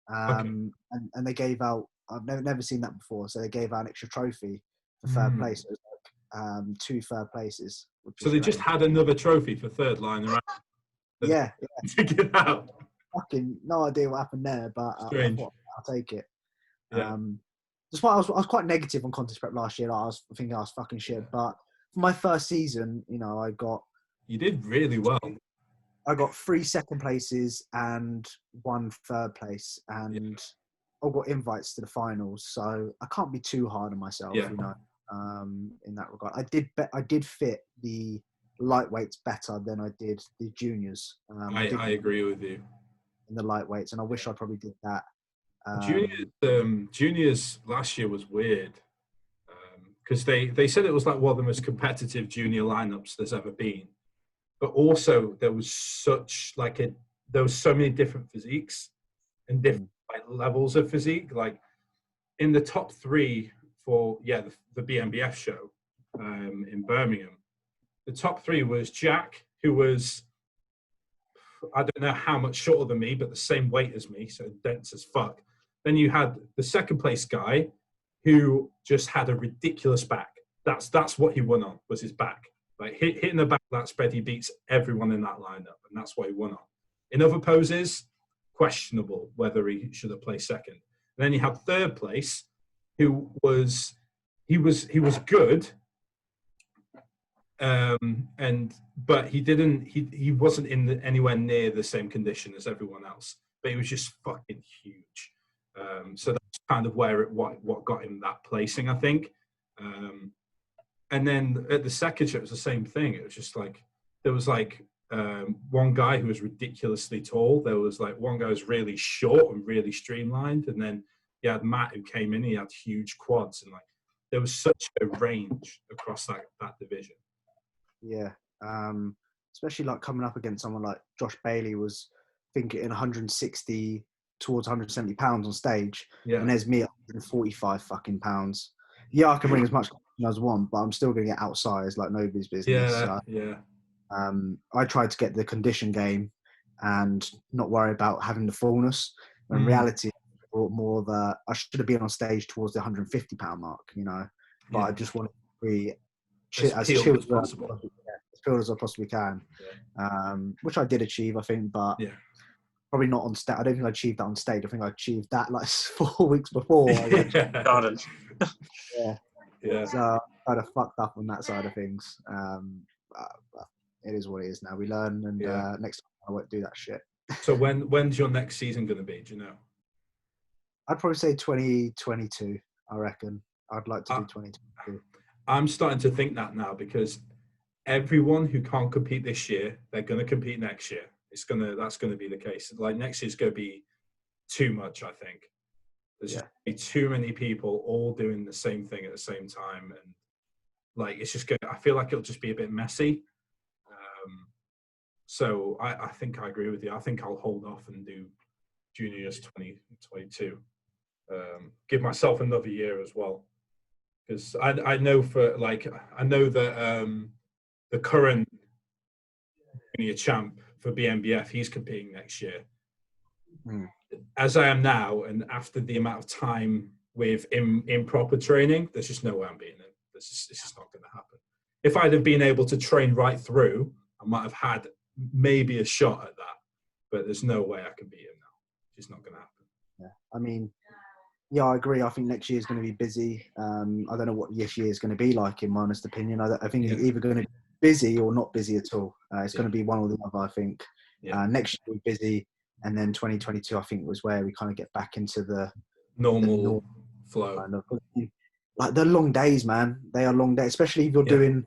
and they gave out. I've never seen that before, so they gave out an extra trophy for third place. It was like 2 third places. So they just had another trophy for third line around. Yeah. To give out. Fucking no idea what happened there, but I thought I'll take it. Yeah. Despite I was quite negative on contest prep last year. Like, I was thinking I was fucking shit, but for my first season, You did really well. I got 3 second places and 1 third place, and I got invites to the finals. So I can't be too hard on myself, in that regard. I did fit the lightweights better than I did the juniors. I agree with you. In the lightweights, and I wish I probably did that. Juniors last year was weird because they said it was like one of the most competitive junior lineups there's ever been, but also there was so many different physiques and different levels of physique. Like in the top 3 for the BMBF show in Birmingham, the top 3 was Jack, who was, I don't know how much shorter than me, but the same weight as me, so dense as fuck. Then you had the second place guy who just had a ridiculous back. That's what he won on, was his back. Like hitting the back that spread, he beats everyone in that lineup, and that's what he won on. In other poses, questionable whether he should have placed second. And then you had third place, who was good, but he wasn't anywhere near the same condition as everyone else, but he was just fucking huge. So that's kind of where what got him that placing, I think. And then at the second show, it was the same thing. It was just like there was like one guy who was ridiculously tall. There was like one guy who was really short and really streamlined, and then you had Matt who came in. He had huge quads, and like there was such a range across that division. Yeah, especially like coming up against someone like Josh Bailey was, I think, in 160 towards 170 pounds on stage, and there's me at 145 fucking pounds. Yeah, I can bring as much as I want, but I'm still going to get outsized like nobody's business. I tried to get the condition game and not worry about having the fullness. When in reality, I brought more the, I should have been on stage towards the 150 pound mark, but I just wanted to be as chilled as possible. As chilled as I possibly can, which I did achieve, I think, but probably not on stage. I don't think I achieved that on stage. I think I achieved that like 4 weeks before. So I kind of fucked up on that side of things. It is what it is now. We learn, and next time I won't do that shit. So when's your next season going to be? Do you know? I'd probably say 2022. I reckon I'd like to do 2022. I'm starting to think that now, because everyone who can't compete this year, they're going to compete next year. That's gonna be the case. Like next year's gonna be too much, I think. There's just gonna be too many people all doing the same thing at the same time, and like it's just I feel like it'll just be a bit messy. So I think I agree with you. I think I'll hold off and do juniors 2022. Give myself another year as well, because I know that the current junior champ for BNBF, he's competing next year. As I am now, and after the amount of time with improper training, there's just no way I'm beating him. It's just not going to happen. If I'd have been able to train right through, I might have had maybe a shot at that, but there's no way I can beat him now. It's just not going to happen. Yeah, I mean, yeah, I agree. I think next year is going to be busy. I don't know what this year is going to be like, in my honest opinion. I think it's either going to be busy or not busy at all. It's going to be one or the other, I think. Next year will be busy, and then 2022, I think, was where we kind of get back into the normal flow. Kind of, like, they're long days, man. They are long days, especially if you're doing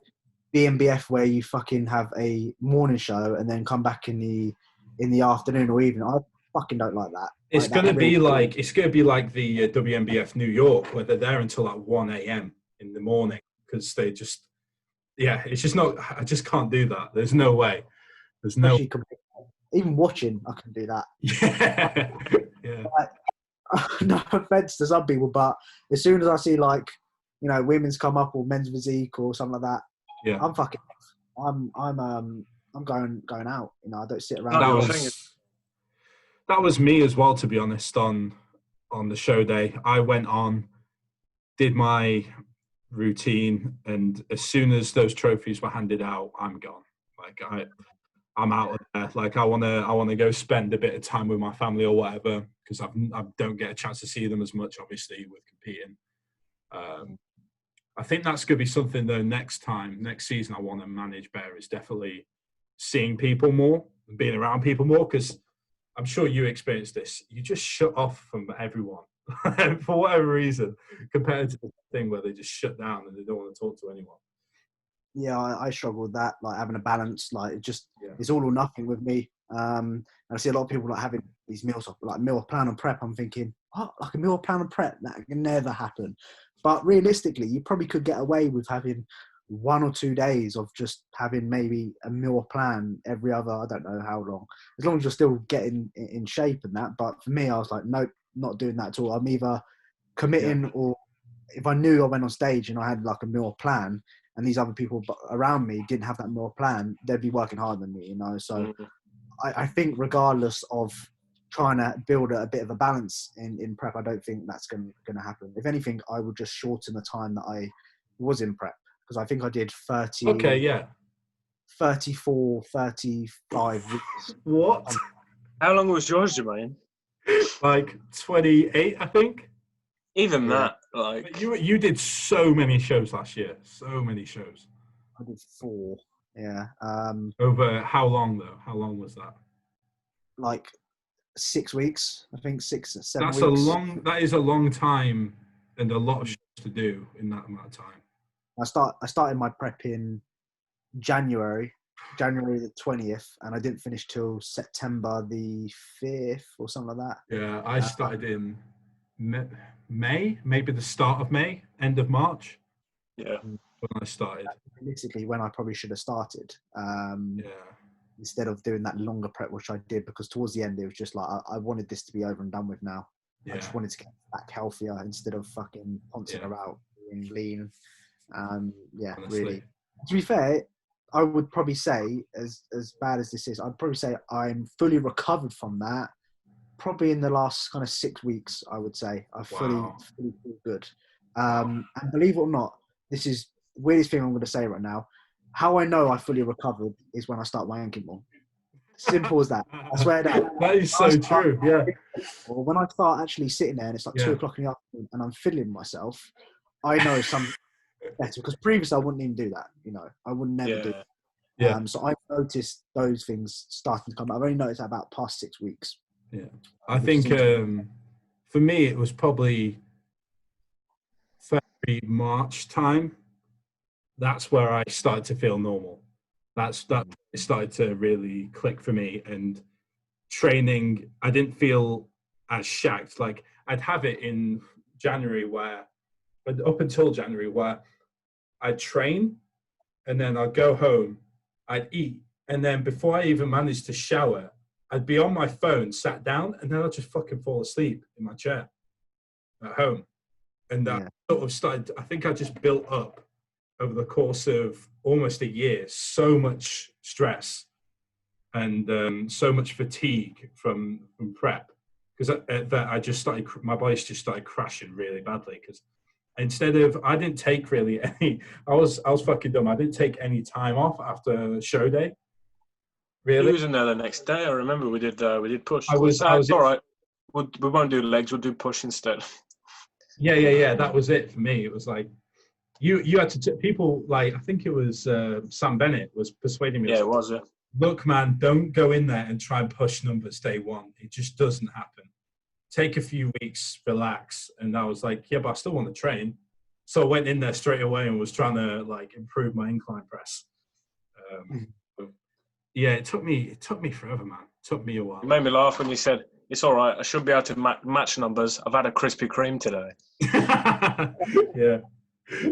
BNBF where you fucking have a morning show and then come back in the afternoon or evening. I fucking don't like that. It's gonna be like the WNBF New York, where they're there until like 1 a.m. in the morning because they just it's just not. I just can't do that. There's no way. There's no. Even watching, I can do that. Yeah. Like, no offense to some people, but as soon as I see, like, you know, women's come up or men's physique or something like that, I'm fucking. I'm going out. You know, I don't sit around. That was me as well, to be honest. On the show day, I went on, did my routine, and as soon as those trophies were handed out, I'm gone. Like I'm out of there. Like I wanna go spend a bit of time with my family or whatever, because I don't get a chance to see them as much, obviously, with competing. I think that's going to be something though next season I want to manage better, is definitely seeing people more and being around people more, because I'm sure you experienced this. You just shut off from everyone for whatever reason, compared to the thing where they just shut down and they don't want to talk to anyone. Yeah, I struggle with that, like having a balance. Like it's all or nothing with me. And I see a lot of people like having these meals, like meal plan and prep. I'm thinking, like a meal plan and prep, that can never happen. But realistically, you probably could get away with having 1 or 2 days of just having maybe a meal plan every other, I don't know how long, as long as you're still getting in shape and that. But for me, I was like, nope, not doing that at all. I'm either committing, or if I knew I went on stage and I had like a meal plan and these other people around me didn't have that meal plan, they'd be working harder than me, you know. So I think regardless of trying to build a bit of a balance in prep, I don't think that's going to happen. If anything, I would just shorten the time that I was in prep, because I think I did 34, 35 weeks. What? How long was yours, Jermaine? Like 28, I think. Even that, like... But you did so many shows last year. So many shows. I did 4, yeah. Over how long, though? How long was that? Like 6 weeks, I think, 6 or 7 weeks. That is a long time, and a lot of shows to do in that amount of time. I started my prep in January the 20th, and I didn't finish till September the 5th or something like that. Yeah, I started in May, maybe the start of May, end of March. Yeah. When I started. Basically, when I probably should have started. Instead of doing that longer prep, which I did, because towards the end, it was just like, I wanted this to be over and done with now. Yeah. I just wanted to get back healthier instead of fucking poncing about being lean. Honestly. Really. To be fair, I would probably say, as bad as this is, I'd probably say I'm fully recovered from that. Probably in the last kind of 6 weeks, I would say. I fully feel good. And believe it or not, this is the weirdest thing I'm going to say right now. How I know I fully recovered is when I start wanking more. Simple as that. I swear that. That is so true, yeah. Or when I start actually sitting there and it's like 2 o'clock in the afternoon and I'm fiddling myself, I know something better. Because previously I wouldn't even do that, you know. I would never do that. Yeah. So I've noticed those things starting to come up. I've only noticed that about past 6 weeks. Yeah. I think for me, it was probably February, March time. That's where I started to feel normal. That it started to really click for me. And training, I didn't feel as shacked. Like I'd have it in January up until January where I'd train and then I'd go home, I'd eat, and then before I even managed to shower, I'd be on my phone, sat down, and then I'd just fucking fall asleep in my chair at home. And that sort of started, I think I just built up over the course of almost a year, so much stress and so much fatigue from prep. Because I just started, my body just started crashing really badly. Because I didn't take really any, I was fucking dumb. I didn't take any time off after show day. Really? He was in there the next day. I remember we did push. I was all right. We won't do legs. We'll do push instead. Yeah. That was it for me. It was like you had to people like I think it was Sam Bennett was persuading me. Yeah, it was. Look, man, don't go in there and try and push numbers day one. It just doesn't happen. Take a few weeks, relax. And I was like, yeah, but I still want to train. So I went in there straight away and was trying to like improve my incline press. Yeah, it took me forever, man. It took me a while. You made me laugh when you said, it's all right, I should be able to match numbers. I've had a Krispy Kreme today. Yeah.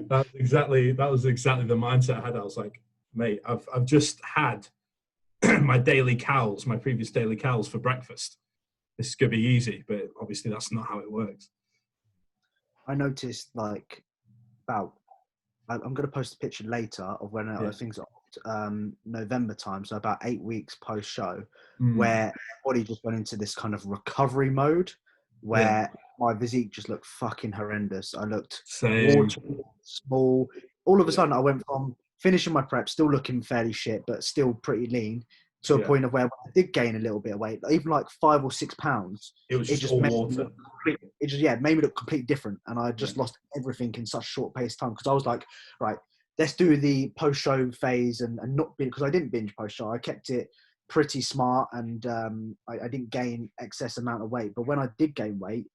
That was exactly the mindset I had. I was like, mate, I've just had my previous daily cows for breakfast. This is going to be easy, but obviously that's not how it works. I noticed like I'm going to post a picture later of when I think November time, so about 8 weeks post show, where my body just went into this kind of recovery mode where my physique just looked fucking horrendous. I looked watery, small. All of a sudden I went from finishing my prep, still looking fairly shit, but still pretty lean, to a point of where I did gain a little bit of weight, even like 5 or 6 pounds. It just made water. Made me look completely different, and I just lost everything in such a short paced time, because I was like, right, let's do the post show phase and not binge, because I didn't binge post show. I kept it pretty smart, and I didn't gain excess amount of weight. But when I did gain weight,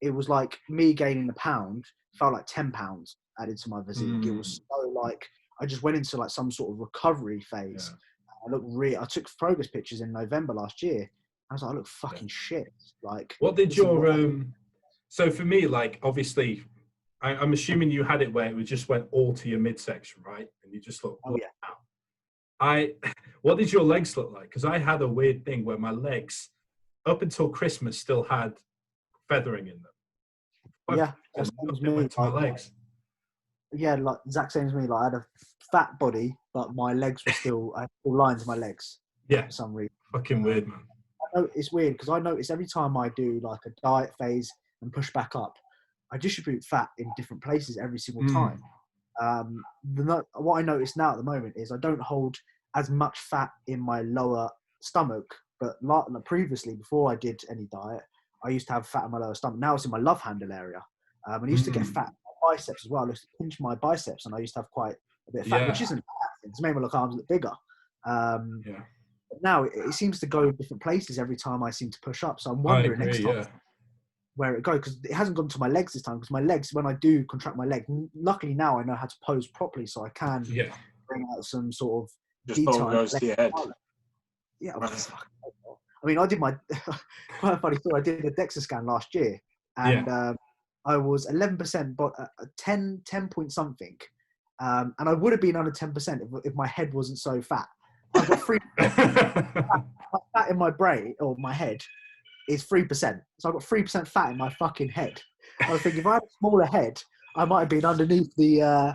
it was like me gaining a pound felt like 10 pounds added to my physique. It was so like I just went into like some sort of recovery phase. I took progress pictures in November last year. I was like, I look fucking shit. Like, what did your so for me, like, obviously I'm assuming you had it where it just went all to your midsection, right? And you just look what did your legs look like? Because I had a weird thing where my legs up until Christmas still had feathering in them. That's went to my legs. Yeah, like exact same as me. Like I had a fat body, but my legs were I had full lines in my legs. Yeah, for some reason. Fucking weird, man. I know it's weird because I notice every time I do like a diet phase and push back up, I distribute fat in different places every single time. What I notice now at the moment is I don't hold as much fat in my lower stomach, but previously, before I did any diet, I used to have fat in my lower stomach. Now it's in my love handle area. And I used to get fat in my biceps as well. I used to pinch my biceps, and I used to have quite a bit of fat, which isn't bad. It's made my arms look bigger. But now it seems to go different places every time I seem to push up. So I'm wondering next time where it goes, because it hasn't gone to my legs this time. Because my legs, when I do contract my leg, luckily now I know how to pose properly, so I can bring out some sort of just all goes to your head. Yeah, I mean, I did my quite a funny story. I did a DEXA scan last year, and I was 11%, but 10 point something, and I would have been under 10% if my head wasn't so fat. I've got 3% fat in my brain or my head is 3%, so I've got 3% fat in my fucking head. I was thinking if I had a smaller head, I might have been underneath the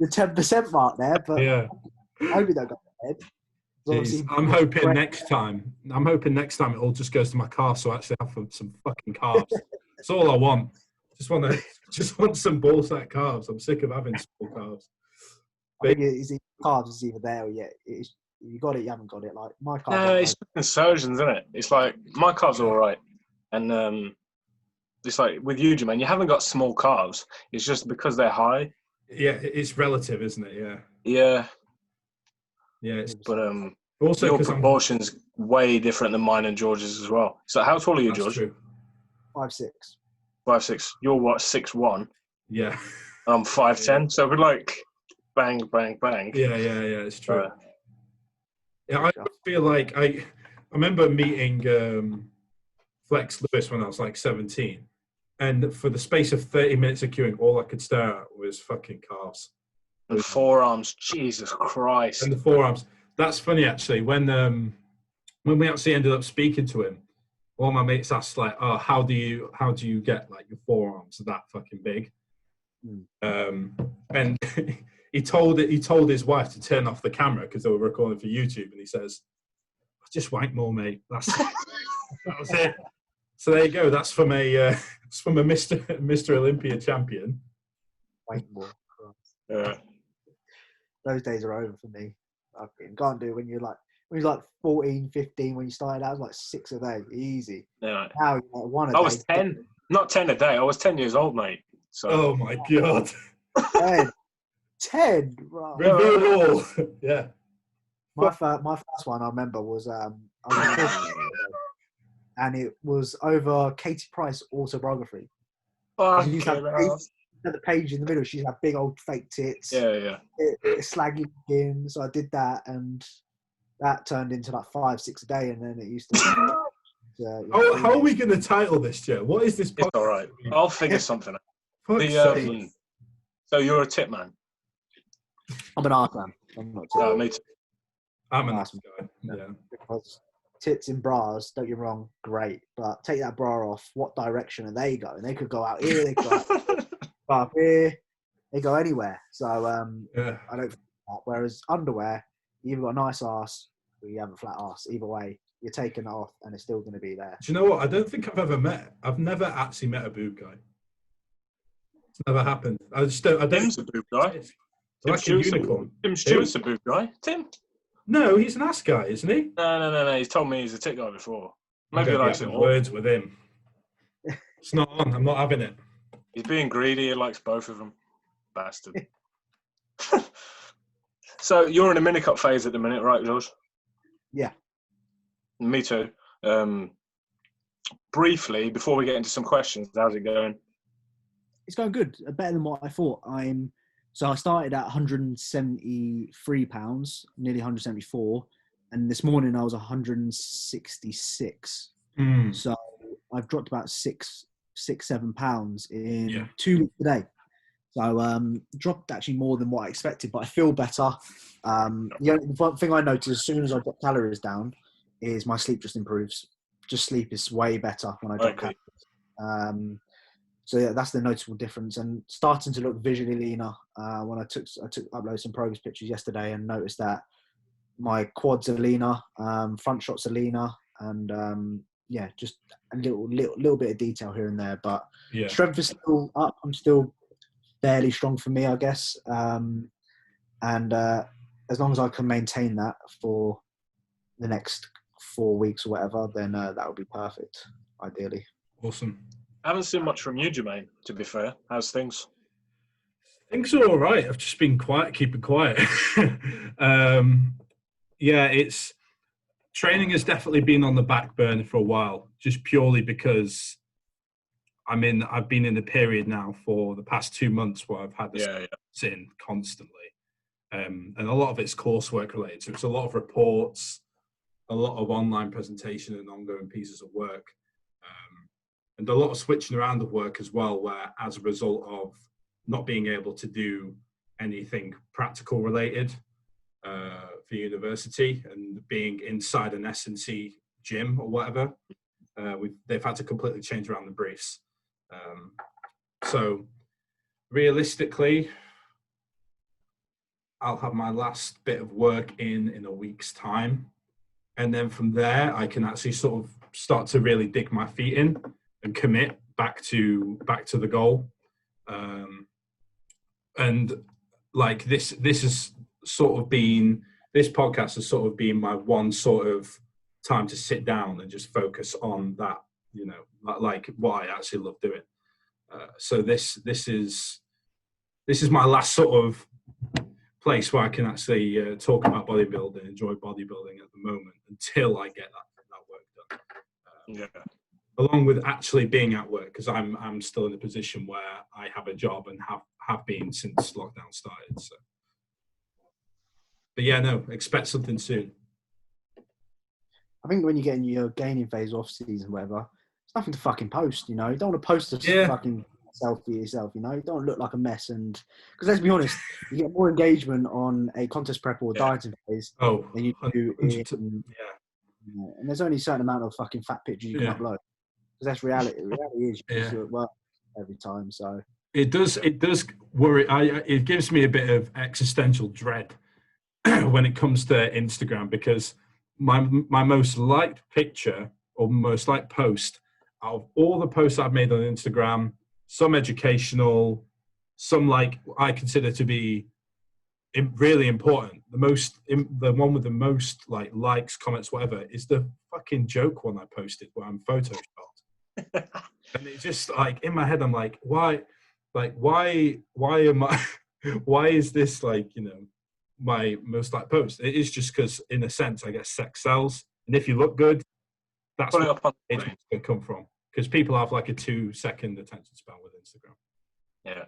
10% mark there, but I hope you don't got my head. I'm hoping next time it all just goes to my calves, so I actually have some fucking calves. That's all I want. Just want some ball sack calves. I'm sick of having small calves. I think calves is either there or you got it, you haven't got it. Like my calves. No, it's insertions, isn't it? It's like my calves are all right, and it's like with you, Jermaine, you haven't got small calves. It's just because they're high. Yeah, it's relative, isn't it? Yeah. Yeah, but also your proportions way different than mine and George's as well. So how tall are you, George? True. 5'6". 5'6". You're what, 6'1"? Yeah. I'm 5'10". So we're like bang, bang, bang. Yeah. It's true. Yeah, I feel like I remember meeting Flex Lewis when I was like 17, and for the space of 30 minutes of queuing, all I could stare at was fucking calves. And forearms, Jesus Christ. And the forearms. That's funny actually. When we actually ended up speaking to him, all my mates asked like, "Oh, how do you get like your forearms that fucking big?" And he told his wife to turn off the camera because they were recording for YouTube, and he says, "I just wank more, mate. That was it." So there you go. That's from a Mr. Olympia champion. Wank more. Yeah. Those days are over for me. I can't do it when you're like 14, 15, when you started out, it was like 6 a day, easy. Yeah. Now you're like 1 a day. I was 10, not 10 a day. I was 10 years old, mate. So. Oh my God. 10, bro. Reveal all. Yeah. My first one I remember was I was and it was over Katie Price autobiography. Fucking At the page in the middle, she had big old fake tits. Yeah. Slaggy skin. So I did that, and that turned into like 5, 6 a day, and then it used to. How are we going to title this, Joe? What is this? It's all right. I'll figure something out. So you're a tip man. I'm an art man. I'm not. Me too. I'm an ass guy. Yeah. Because tits in bras, don't get me wrong, great. But take that bra off, what direction are they going? They could go out here, they could go up here, they go anywhere. So I don't think that. Whereas underwear, you've got a nice ass or you have a flat ass. Either way, you're taking it off and it's still going to be there. Do you know what? I don't think I've never actually met a boob guy. It's never happened. Tim's a boob guy. Like a unicorn. Tim Stewart's a boob guy. Tim? No, he's an ass guy, isn't he? No. He's told me he's a tit guy before. Maybe he likes it more. Words with him. It's not on. I'm not having it. He's being greedy. He likes both of them. Bastard. So you're in a mini cut phase at the minute, right, George? Yeah. Me too. Briefly, before we get into some questions, how's it going? It's going good. Better than what I thought. So I started at 173 pounds, nearly 174, and this morning I was 166. So I've dropped about 7 pounds in 2 weeks today. So dropped actually more than what I expected, but I feel better. The one thing I noticed as soon as I got calories down is my sleep just improves. Just sleep is way better when I drop calories. So yeah, that's the noticeable difference, and starting to look visually leaner. When I uploaded some progress pictures yesterday and noticed that my quads are leaner, front shots are leaner, and just a little bit of detail here and there. But strength is still up. I'm still fairly strong for me, I guess. And as long as I can maintain that for the next 4 weeks or whatever, then that would be perfect, ideally. Awesome. I haven't seen much from you, Jermaine, to be fair. How's things? Things are all right. I've just been keeping quiet. It's training has definitely been on the back burner for a while, just purely because I've been in a period now for the past 2 months where I've had this in constantly. And a lot of it's coursework related. So it's a lot of reports, a lot of online presentation and ongoing pieces of work. And a lot of switching around of work as well, where as a result of not being able to do anything practical related for university and being inside an S&C gym or whatever, they've had to completely change around the briefs. So realistically, I'll have my last bit of work in a week's time. And then from there, I can actually sort of start to really dig my feet in and commit back to the goal. And like this has sort of been, this podcast has sort of been my one sort of time to sit down and just focus on that, like what I actually love doing. So this is my last sort of place where I can actually talk about bodybuilding, enjoy bodybuilding at the moment until I get that work done. Along with actually being at work, because I'm still in a position where I have a job and have been since lockdown started. So, but expect something soon. I think when you get in your gaining phase, off season, whatever, it's nothing to fucking post. You know, you don't want to post a fucking selfie yourself. You know, you don't look like a mess. And because let's be honest, you get more engagement on a contest prep or dieting phase than you do in. And there's only a certain amount of fucking fat pictures you can upload. Because that's reality. Reality is you just do it well every time. So it does worry. It gives me a bit of existential dread when it comes to Instagram, because my most liked picture or most liked post out of all the posts I've made on Instagram, some educational, some like I consider to be really important. The one with the most like likes, comments, whatever, is the fucking joke one I posted where I'm photoshopped. And it's just like in my head, I'm like, why am I, why is this like, you know, my most liked post? It is just because, in a sense, I guess sex sells, and if you look good, that's where engagement's going to come from. Because people have like a 2-second attention span with Instagram. Yeah,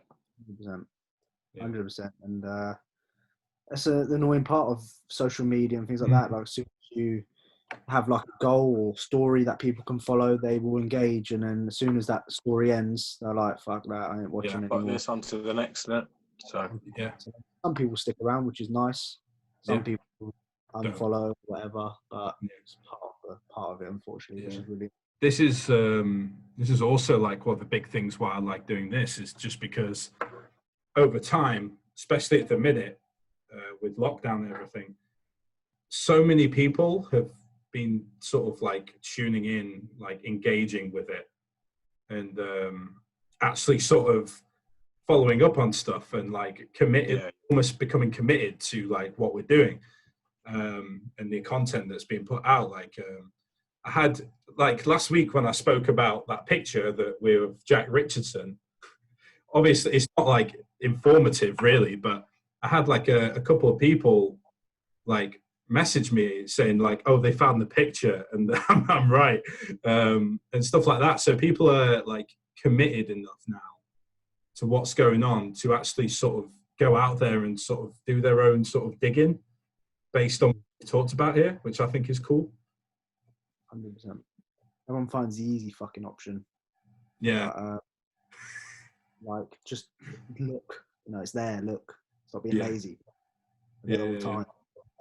100%. And that's the annoying part of social media and things like that. Like, as soon as you have like a goal or story that people can follow, they will engage, and then as soon as that story ends, they're like, "Fuck that! I ain't watching anymore." This on to the next bit. So some people stick around, which is nice. Some people unfollow, whatever. But it's part of it, unfortunately, which is really. This is also like one of the big things why I like doing this, is just because over time, especially at the minute with lockdown and everything, so many people have been sort of like tuning in, like engaging with it, and actually sort of following up on stuff and like committed, almost becoming committed to like what we're doing and the content that's being put out. Like I had like last week when I spoke about that picture that with Jack Richardson, obviously it's not like informative really, but I had like a couple of people like message me saying like, oh, they found the picture and I'm right, and stuff like that. So people are like committed enough now to what's going on to actually sort of go out there and sort of do their own sort of digging based on what we talked about here, which I think is cool. 100%. Everyone finds the easy fucking option. Yeah. Like, just look, you know, it's there, look. Stop being lazy. All the time.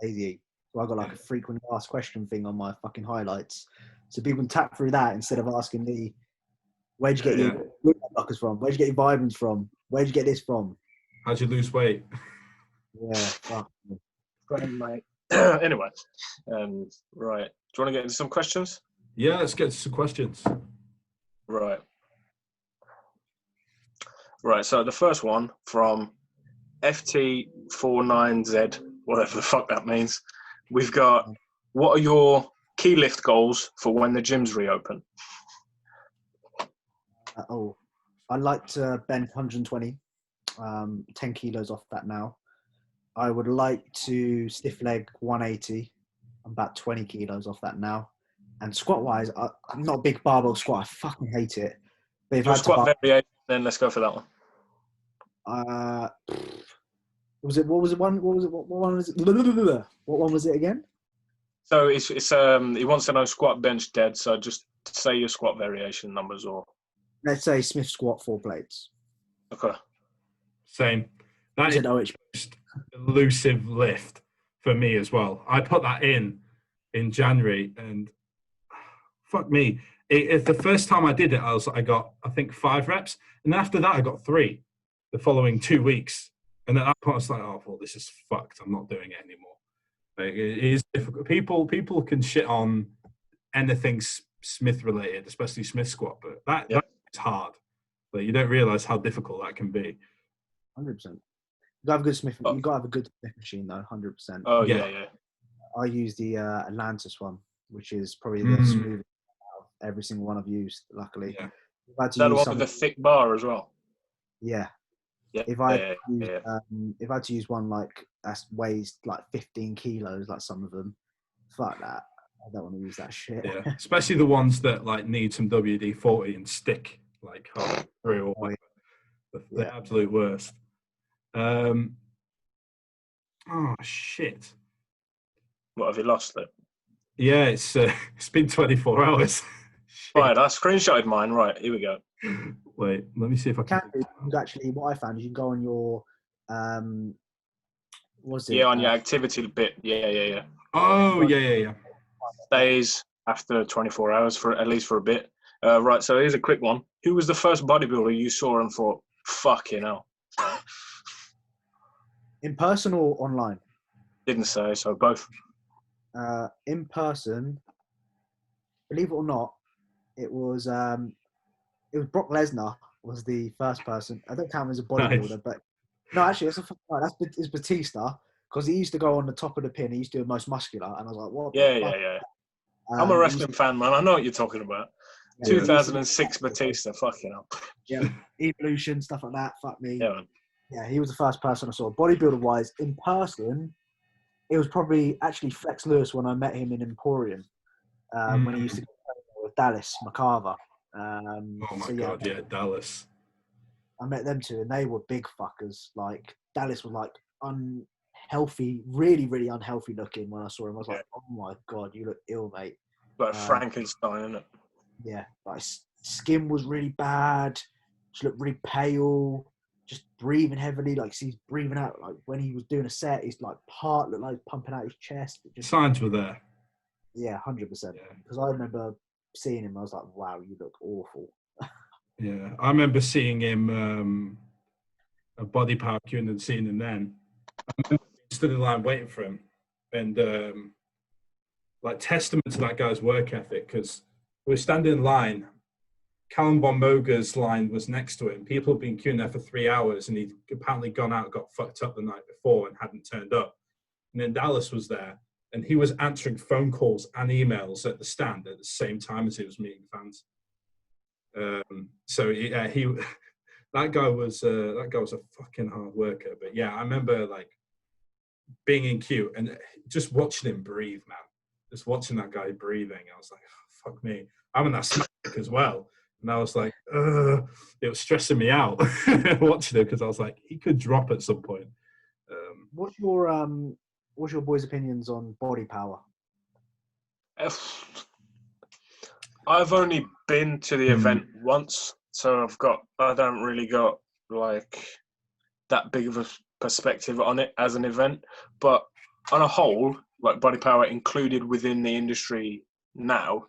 Lazy. So I got like a frequent asked question thing on my fucking highlights. So people can tap through that instead of asking me, where'd you get your blockers from? Where'd you get your Vibrams from? Where'd you get this from? How'd you lose weight? Yeah, fuck. Great, mate. Anyway, right. Do you want to get into some questions? Yeah, let's get to some questions. Right. So the first one from ft49z, whatever the fuck that means. We've got, what are your key lift goals for when the gyms reopen? I'd like to bench 120, 10 kilos off that now. I would like to stiff leg 180. I'm about 20 kilos off that now. And squat wise, I'm not a big barbell squat. I fucking hate it. But if your squat variation, then let's go for that one. What one was it again? So it's he wants to know squat, bench, dead. So just say your squat variation numbers, or let's say Smith squat 4 plates. Okay. Same. That is the most elusive lift for me as well. I put that in January, and fuck me. The first time I did it, I got I think 5 reps, and after that I got 3 the following 2 weeks. And at that point I was like, oh well, this is fucked. I'm not doing it anymore. Like, it is difficult. People can shit on anything Smith related, especially Smith squat, but that is hard. But you don't realize how difficult that can be. 100%. You got to have a good Smith. You got to have a good Smith machine though. 100%. Oh yeah. I use the Atlantis one, which is probably the smoothest out of every single one I've used. Luckily, Is that the one with the thick bar as well? Yeah. If I had to use one like that weighs like 15 kilos, like some of them, fuck that. I don't want to use that shit. Yeah, especially the ones that like need some WD-40 and stick like through or the absolute worst. Oh shit! What, have you lost it? Yeah, it's been 24 hours. Right, I screenshotted mine. Right, here we go. Wait, let me see if I can. Actually, what I found is you can go on your, was it? Yeah, on your activity bit. Yeah. Oh, yeah. Days after 24 hours, for at least for a bit. Right, so here's a quick one. Who was the first bodybuilder you saw and thought, fucking hell? In person or online? Didn't say, so both. In person, believe it or not, it was Brock Lesnar was the first person. I don't count him as a bodybuilder, Nice. but no, actually, it's Batista, because he used to go on the top of the pin. He used to do the most muscular, and I was like, what? Yeah. I'm a wrestling fan, man. I know what you're talking about. Yeah, 2006 Batista, fucking hell. Yeah, Evolution, stuff like that. Fuck me. Yeah, man. Yeah, he was the first person I saw. Bodybuilder-wise, in person, it was probably actually Flex Lewis when I met him in Emporium, when he used to go with Dallas McCarver. Oh my God, yeah, Dallas. I met them two, and they were big fuckers. Like, Dallas was like unhealthy, really, really unhealthy looking when I saw him. I was like, oh my God, you look ill, mate. Like Frankenstein, isn't it? Yeah, like skin was really bad. Just looked really pale. Just breathing heavily, like he's breathing out. Like when he was doing a set, his like heart looked like pumping out his chest. Signs were there. Yeah, 100%. Because I remember seeing him, I was like, wow, you look awful. Yeah, I remember seeing him at Body Power Queuing and seeing him then. I remember stood in line waiting for him, and like testament to that guy's work ethic, because we were standing in line. Callum Von Moger's line was next to him. People had been queuing there for 3 hours, and he'd apparently gone out, got fucked up the night before, and hadn't turned up. And then Dallas was there, and he was answering phone calls and emails at the stand at the same time as he was meeting fans. So yeah, that guy was a fucking hard worker. But yeah, I remember like being in queue and just watching him breathe, man. Just watching that guy breathing, I was like, oh, fuck me. I'm in that smack as well. And I was like, it was stressing me out watching him, because I was like, he could drop at some point. What's your boys' opinions on body power? I've only been to the event once, so I don't really got like that big of a perspective on it as an event. But on a whole, like body power included within the industry now,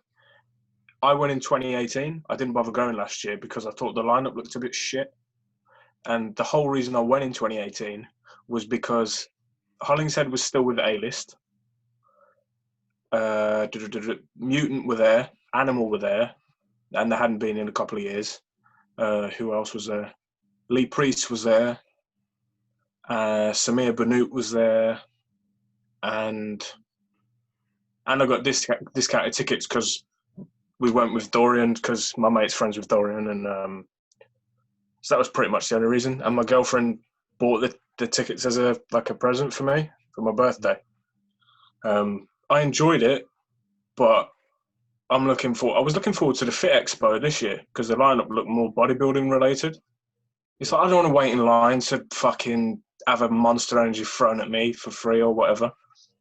I went in 2018. I didn't bother going last year because I thought the lineup looked a bit shit. And the whole reason I went in 2018 was because Hollingshead was still with the A-list. Mutant were there. Animal were there. And they hadn't been in a couple of years. Who else was there? Lee Priest was there. Samir Bannout was there. And I got discounted tickets because we went with Dorian, because my mate's friends with Dorian, and so that was pretty much the only reason. And my girlfriend bought the tickets as a present for me for my birthday. I enjoyed it, but I was looking forward to the Fit Expo this year because the lineup looked more bodybuilding related. It's like I don't want to wait in line to fucking have a Monster Energy thrown at me for free or whatever,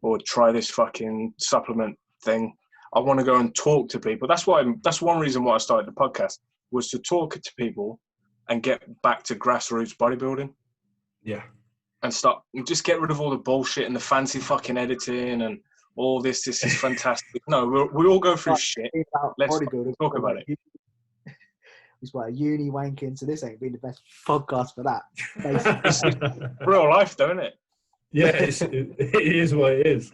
or try this fucking supplement thing. I want to go and talk to people. That's one reason why I started the podcast, was to talk to people and get back to grassroots bodybuilding. Yeah. And just get rid of all the bullshit and the fancy fucking editing and all this. This is fantastic. No, we all go through shit. Let's talk about it. It's like a uni wanking, so this ain't been the best podcast for that. Basically. Real life, though, isn't it? Yeah, it is what it is.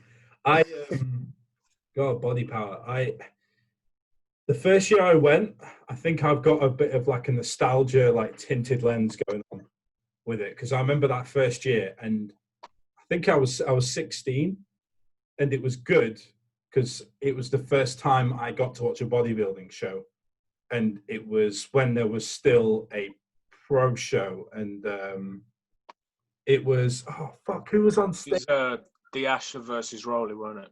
God, body power. The first year I went, I think I've got a bit of like a nostalgia, like tinted lens going on with it, because I remember that first year, and I think I was 16, and it was good because it was the first time I got to watch a bodybuilding show, and it was when there was still a pro show, and it was who was on stage? It was the Asher versus Rowley, wasn't it?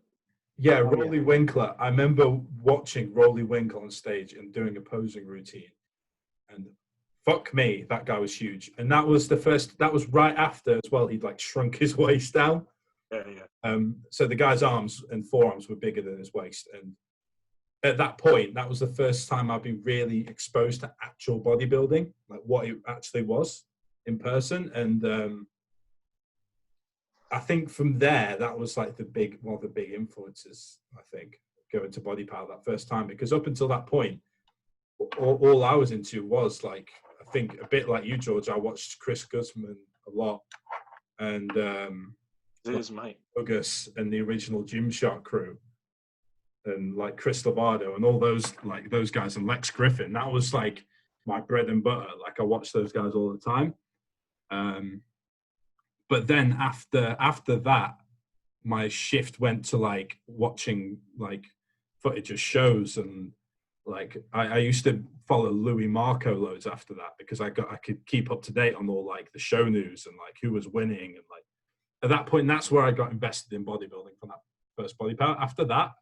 Yeah, Rowley Winkler. I remember watching Rowley Winkler on stage and doing a posing routine, and fuck me, that guy was huge. And that was right after as well. He'd like shrunk his waist down. So the guy's arms and forearms were bigger than his waist. And at that point, that was the first time I'd been really exposed to actual bodybuilding, like what it actually was in person. And I think from there, that was like one of the big influences, I think, going to Body Power that first time. Because up until that point, all I was into was like, I think a bit like you, George, I watched Chris Guzman a lot. And mate. August and the original Gymshark crew. And like Chris Lovato and all those guys and Lex Griffin, that was like my bread and butter. Like I watched those guys all the time. But then after that, my shift went to like watching like footage of shows, and like I used to follow Louis Marco loads after that because I could keep up to date on all like the show news and like who was winning, and like at that point that's where I got invested in bodybuilding from that first Body Power. After that,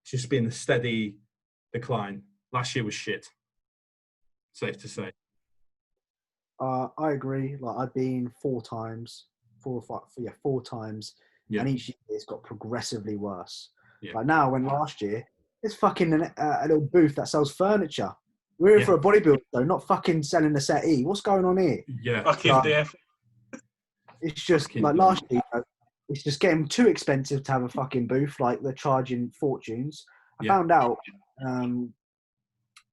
it's just been a steady decline. Last year was shit. Safe to say. I agree. Like I've been 4 times, and each year it's got progressively worse. Yeah. Like now, when last year it's fucking a little booth that sells furniture. We're here for a bodybuilder, though, not fucking selling a settee. What's going on here? Yeah, fucking DF. It's just fucking like last year. It's just getting too expensive to have a fucking booth. Like they're charging fortunes. I found out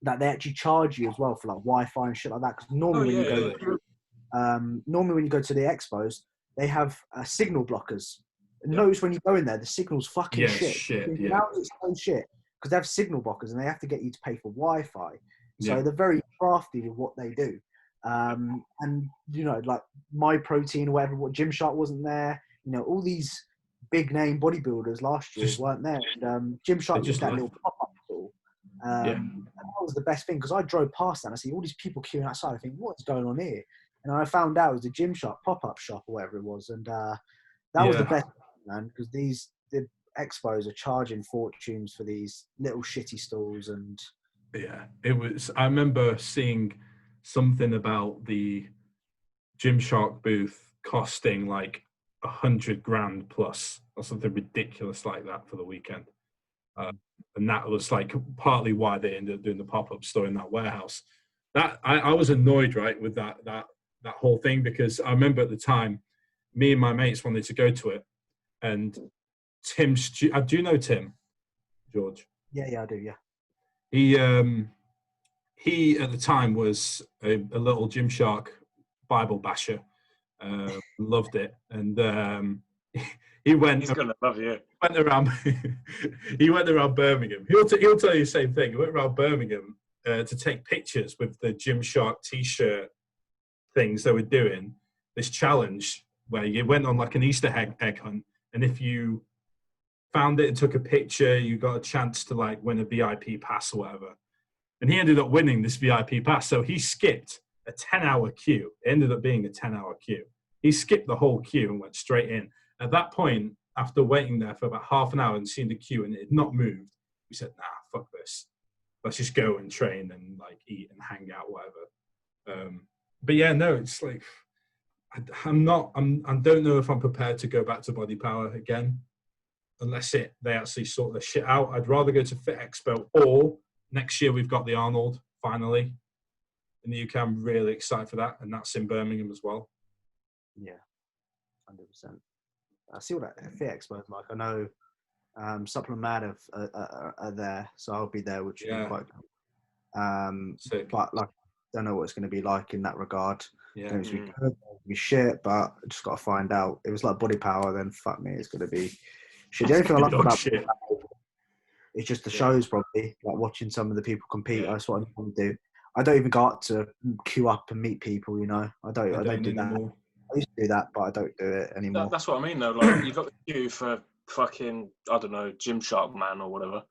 that they actually charge you as well for like Wi-Fi and shit like that. Because normally when you go to the expos, they have signal blockers. Notice when you go in there, the signal's fucking shit. Now it's so shit because they have signal blockers and they have to get you to pay for Wi-Fi. So they're very crafty with what they do. And you know, like My Protein or whatever, what Gymshark wasn't there. You know, all these big name bodybuilders last year weren't there. And Gymshark just that little pop-up store. And that was the best thing because I drove past that and I see all these people queuing outside. I think, what's going on here? And I found out it was a Gymshark pop-up shop or whatever it was. And that was the best, man, because the expos are charging fortunes for these little shitty stalls. And it was. I remember seeing something about the Gymshark booth costing like $100,000 plus or something ridiculous like that for the weekend. And that was like partly why they ended up doing the pop-up store in that warehouse. That I was annoyed, right, with that whole thing, because I remember at the time, me and my mates wanted to go to it, and Tim, do you know Tim, George? Yeah, I do. Yeah. He at the time was a little Gymshark Bible basher. Loved it, and he went. He's gonna love you. Went around. He went around Birmingham. He'll tell you the same thing. He went around Birmingham to take pictures with the Gymshark T-shirt things they were doing. This challenge where you went on like an Easter egg hunt, and if you found it and took a picture, you got a chance to like win a VIP pass or whatever. And he ended up winning this VIP pass. So he skipped a 10-hour queue. It ended up being a 10-hour queue. He skipped the whole queue and went straight in. At that point, after waiting there for about half an hour and seeing the queue and it had not moved, we said, nah, fuck this. Let's just go and train and like eat and hang out, whatever. But yeah, no, it's like, I don't know if I'm prepared to go back to Body Power again, unless they actually sort the shit out. I'd rather go to Fit Expo, or next year we've got the Arnold finally in the UK. I'm really excited for that, and that's in Birmingham as well. Yeah, 100%. I see what that Fit Expo is like. I know Supplement Mad are there, so I'll be there, which will be quite cool. But like, I don't know what it's going to be like in that regard. Yeah, it's going to be shit, but I just got to find out. It was like Body Power, then fuck me, it's going to be shit. The only thing I like about shit is just the shows, probably, like watching some of the people compete. That's what I want to do. I don't even go out to queue up and meet people, you know. I don't do that. I used to do that, but I don't do it anymore. That's what I mean, though. Like, you got the queue for fucking, I don't know, Gymshark Man or whatever.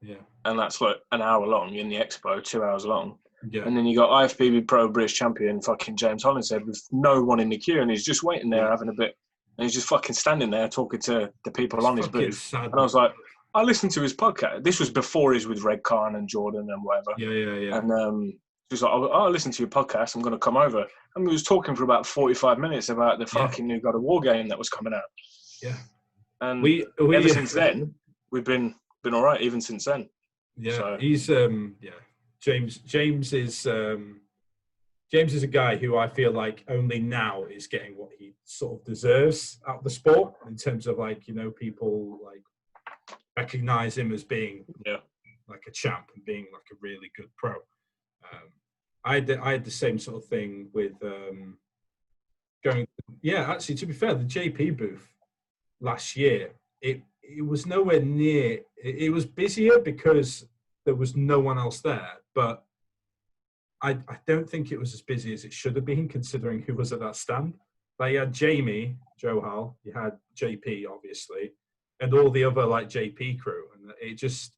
Yeah. And that's like an hour long in the expo, 2 hours long. Yeah. And then you got IFBB Pro British Champion fucking James Hollinshead with no one in the queue, and he's just waiting there having a bit, and he's just fucking standing there talking to the people on his booth. Sad, and I was like, I listened to his podcast. This was before he's with Red Khan and Jordan and whatever. Yeah. And he was like, I listened to your podcast. I'm going to come over. And we was talking for about 45 minutes about the fucking new God of War game that was coming out. Yeah. And ever since then, we've been all right. Even since then. Yeah, so. He's James is a guy who I feel like only now is getting what he sort of deserves out of the sport in terms of like, you know, people like recognize him as being like a champ and being like a really good pro. I had the same sort of thing with actually, to be fair, the JP booth last year, it was nowhere near, it was busier because there was no one else there, but I don't think it was as busy as it should have been considering who was at that stand. Like, you had Jamie, Joe Hall, you had JP, obviously, and all the other, like, JP crew. And it just,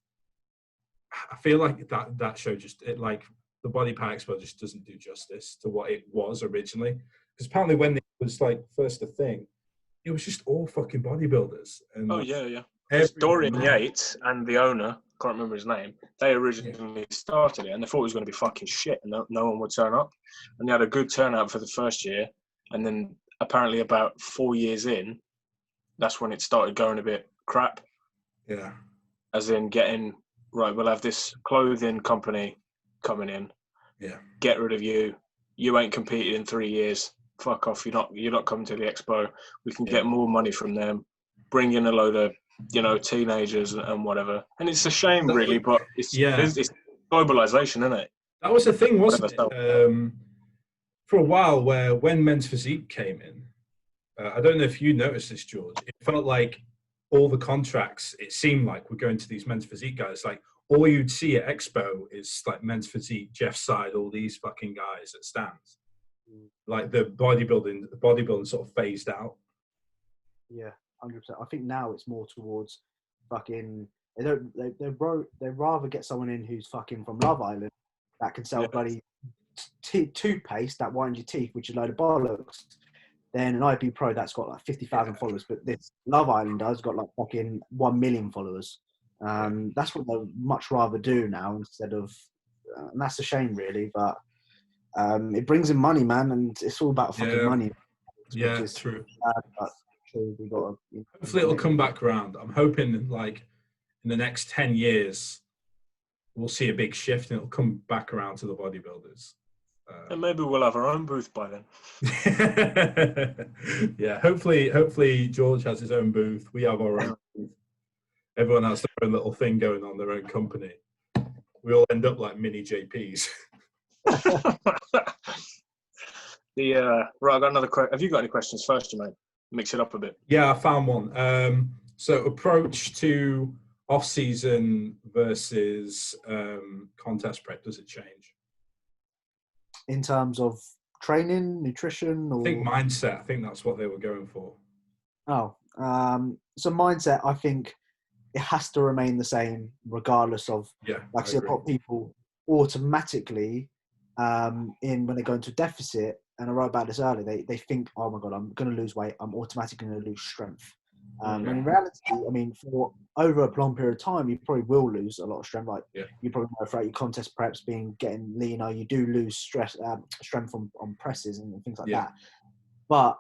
I feel like that show just, like, the Body Power Expo just doesn't do justice to what it was originally. Because apparently when it was, like, first a thing, it was just all fucking bodybuilders. And, Dorian Yates and the owner, can't remember his name, they originally started it and they thought it was going to be fucking shit and no one would turn up. And they had a good turnout for the first year. And then apparently about 4 years in, that's when it started going a bit crap. Yeah. As in getting, right, we'll have this clothing company coming in. Yeah. Get rid of you. You ain't competed in 3 years. Fuck off. You're not coming to the expo. We can get more money from them. Bring in a load of, you know, teenagers and whatever. And it's a shame, really, but it's globalization, isn't it? That was the thing, wasn't it? For a while, when Men's Physique came in, I don't know if you noticed this, George. It felt like all the contracts, it seemed like, were going to these Men's Physique guys. Like, all you'd see at Expo is like Men's Physique, Jeff Side, all these fucking guys at stands. Like the bodybuilding sort of phased out. Yeah, 100%. I think now it's more towards fucking. They rather get someone in who's fucking from Love Island that can sell bloody toothpaste that winds your teeth, which is a load of bollocks. Then an IP pro that's got like 50,000 followers, but this Love Islander's got like fucking 1 million followers. That's what they'd much rather do now instead of, and that's a shame really, but it brings in money, man, and it's all about fucking money. Yeah, it's true. But we got. Hopefully it'll come back around. I'm hoping like in the next 10 years, we'll see a big shift and it'll come back around to the bodybuilders. And maybe we'll have our own booth by then. Yeah, hopefully George has his own booth. We have our own booth. Everyone has their own little thing going on, their own company. We all end up like mini JPs. Right, I got another question. Have you got any questions first, Jermaine? Mix it up a bit. Yeah, I found one. So approach to off-season versus contest prep, does it change? In terms of training, nutrition? Or... I think mindset. I think that's what they were going for. Oh, so mindset, I think it has to remain the same regardless of, like I see a lot of people automatically when they go into a deficit, and I wrote about this earlier, they think, oh my God, I'm going to lose weight. I'm automatically going to lose strength. And in reality, I mean, for over a long period of time, you probably will lose a lot of strength. Like you probably know throughout your contest preps, getting leaner, you do lose strength on presses and things like that. But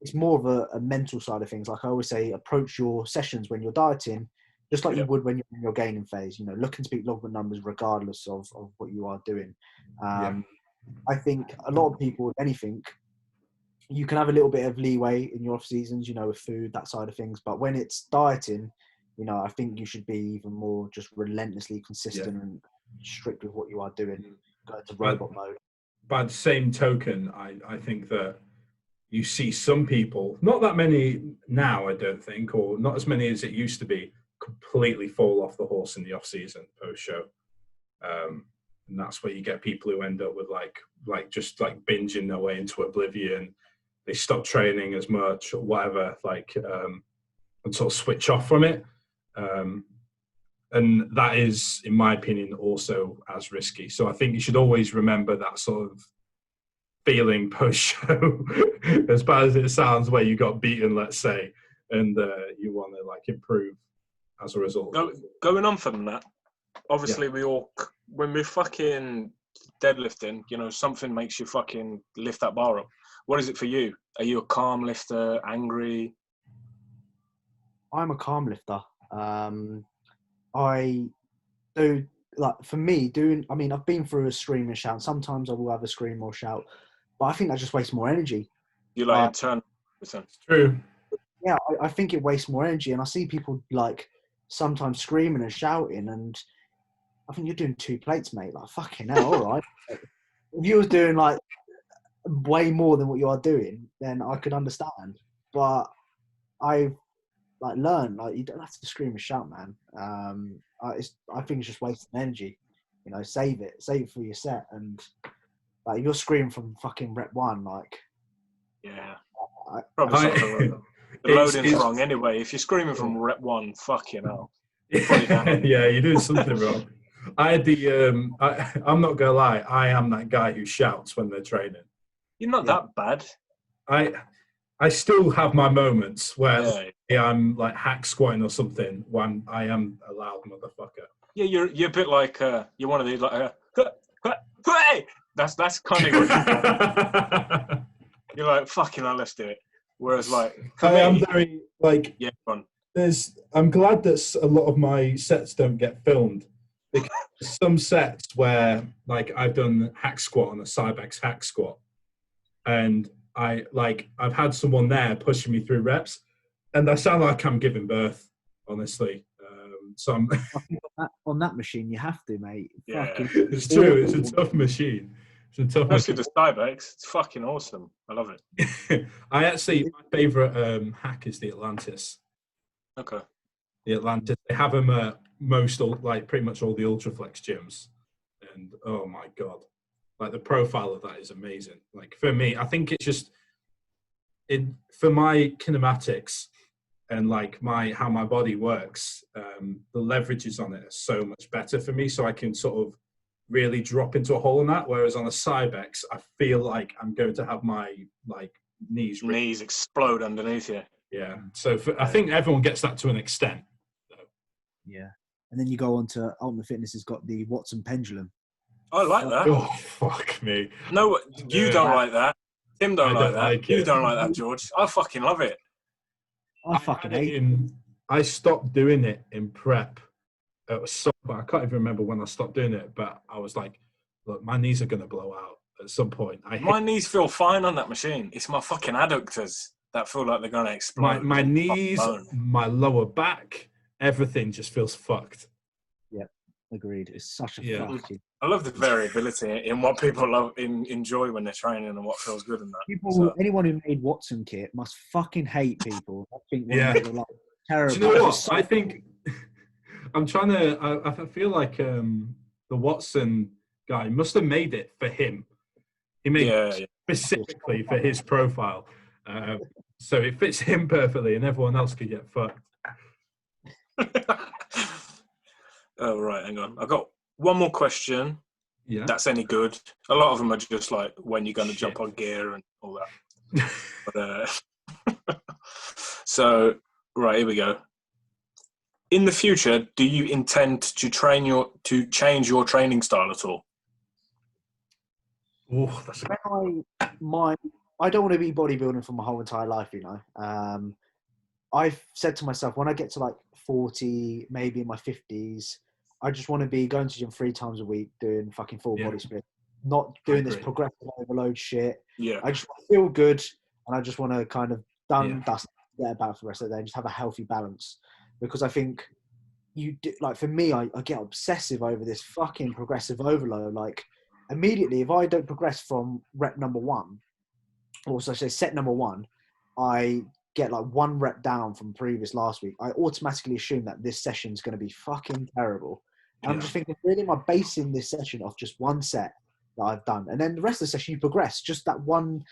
it's more of a mental side of things. Like I always say, approach your sessions when you're dieting just like you would when you're in your gaining phase. You know, looking to beat logbook numbers regardless of what you are doing. I think a lot of people, if anything, you can have a little bit of leeway in your off seasons, you know, with food, that side of things. But when it's dieting, you know, I think you should be even more just relentlessly consistent and strict with what you are doing. Go into robot mode. By the same token, I think that you see some people, not that many now, I don't think, or not as many as it used to be, completely fall off the horse in the off season post show. And that's where you get people who end up with like just like binging their way into oblivion. They stop training as much or whatever, and sort of switch off from it. And that is, in my opinion, also as risky. So I think you should always remember that sort of feeling post-show, as bad as it sounds, where you got beaten, let's say, and you want to like improve as a result. Going on from that, obviously when we're fucking deadlifting, you know, something makes you fucking lift that bar up. What is it for you? Are you a calm lifter, angry? I'm a calm lifter. I do, like, for me, I mean, I've been through a scream and shout. Sometimes I will have a scream or shout, but I think that just wastes more energy. You like internal. It's true. Yeah, I think it wastes more energy, and I see people like sometimes screaming and shouting, and I think you're doing 2 plates, mate. Like, fucking hell, all right. If you was doing like way more than what you are doing, then I could understand. But I've like learned, like, you don't have to scream and shout, man. I think it's just wasting energy. You know, save it for your set, and like if you're screaming from fucking rep 1, like, yeah, probably something. The loading's wrong anyway. If you're screaming from rep 1, fucking hell. Yeah, you're doing something wrong. I had I'm not gonna lie, I am that guy who shouts when they're training. You're not that bad. I still have my moments where I'm like hack squatting or something when I am a loud motherfucker. Yeah, you're a bit like you're one of these like hey! That's kind of what you're like, fucking hell, let's do it. Whereas like I'm very like on. I'm glad that a lot of my sets don't get filmed, because some sets where like I've done hack squat on a Cybex hack squat, and I've had someone there pushing me through reps, and I sound like I'm giving birth, honestly. So I'm on that machine, you have to, mate. Yeah, it's true. It's a tough machine. Especially the Cybex. It's fucking awesome. I love it. My favorite hack is the Atlantis. Okay. The Atlantis. They have them at pretty much all the Ultraflex gyms, and oh my god, like the profile of that is amazing. Like for me, I think it's just for my kinematics and like how my body works, the leverages on it are so much better for me, so I can sort of really drop into a hole in that. Whereas on a Cybex, I feel like I'm going to have my like knees explode underneath you. Yeah, so I think everyone gets that to an extent. So. Yeah, and then you go on to Ultimate Fitness has got the Watson pendulum. I like that. Oh, fuck me. No, you don't like that. Tim don't like that. Like you don't like that, George. I fucking love it. I fucking hate it. I stopped doing it in prep. It was but I can't even remember when I stopped doing it, but I was like, look, my knees are going to blow out at some point. My knees feel fine on that machine. It's my fucking adductors that feel like they're going to explode. My knees, my lower back, everything just feels fucked. Yeah, agreed. It's such a fucking... I love the variability in what people enjoy when they're training and what feels good in that. Anyone who made Watson kit must fucking hate people. I think like terrible. Do you know what? I think I'm trying to. I feel like the Watson guy must have made it for him. He made it specifically for his profile. So it fits him perfectly, and everyone else could get fucked. Oh, right, hang on. I've got one more question. Yeah. That's any good. A lot of them are just like when you're going to jump on gear and all that. But, so, right, here we go. In the future, do you intend to change your training style at all? Oh, that's I don't want to be bodybuilding for my whole entire life, you know. I've said to myself, when I get to like 40, maybe in my 50s, I just want to be going to gym 3 times a week, doing fucking full body split, not doing this progressive overload shit. Yeah. I just want to feel good, and I just want to kind of dust, get about for the rest of the day, and just have a healthy balance. Because I think like for me, I get obsessive over this fucking progressive overload. Like immediately, if I don't progress from rep number 1, or so I say set number 1, I get like 1 rep down from previous last week. I automatically assume that this session is going to be fucking terrible. And I'm just thinking, really, am I basing this session off just 1 set that I've done? And then the rest of the session, you progress. Just that 1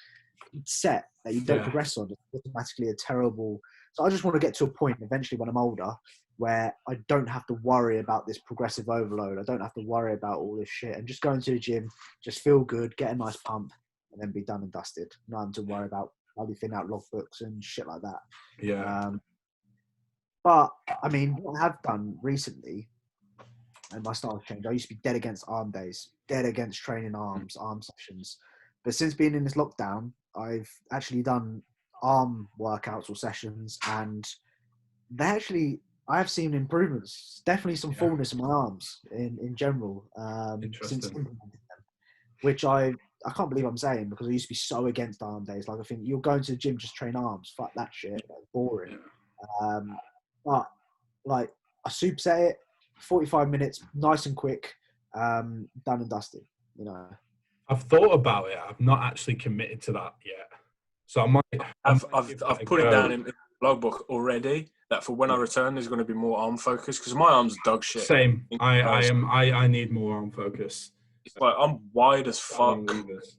set that you don't progress on is automatically a terrible. So I just want to get to a point eventually when I'm older where I don't have to worry about this progressive overload. I don't have to worry about all this shit, and just go into the gym, just feel good, get a nice pump, and then be done and dusted. Not having to worry about bloody thin out logbooks and shit like that. Yeah. But I mean, what I have done recently, and my style has changed. I used to be dead against arm days, dead against training arm sessions. But since being in this lockdown, I've actually done arm workouts or sessions, and I have seen improvements. Definitely some fullness in my arms in general since Interesting. implementing them, which I can't believe I'm saying, because I used to be so against arm days. Like, I think you're going to the gym just train arms. Fuck that shit. That's boring. But like, I superset it, 45 minutes, nice and quick, done and dusted. You know. I've thought about it. I've not actually committed to that yet. So I might I've give that a put it go. down in the logbook already that for when I return, there's going to be more arm focus, because my arm's dog shit. Same. I need more arm focus. It's like I'm wide as fuck. Levers.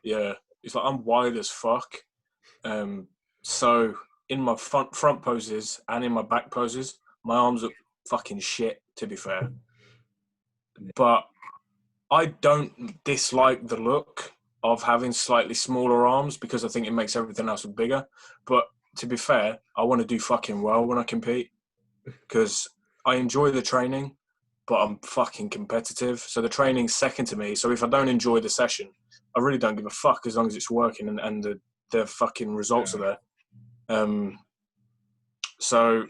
Yeah, it's like I'm wide as fuck. So in my front poses and in my back poses, my arms look fucking shit, to be fair. But I don't dislike the look of having slightly smaller arms, because I think it makes everything else look bigger. But to be fair, I want to do fucking well when I compete, because I enjoy the training, but I'm fucking competitive. So the training's second to me. So if I don't enjoy the session, I really don't give a fuck, as long as it's working and the fucking results are there. So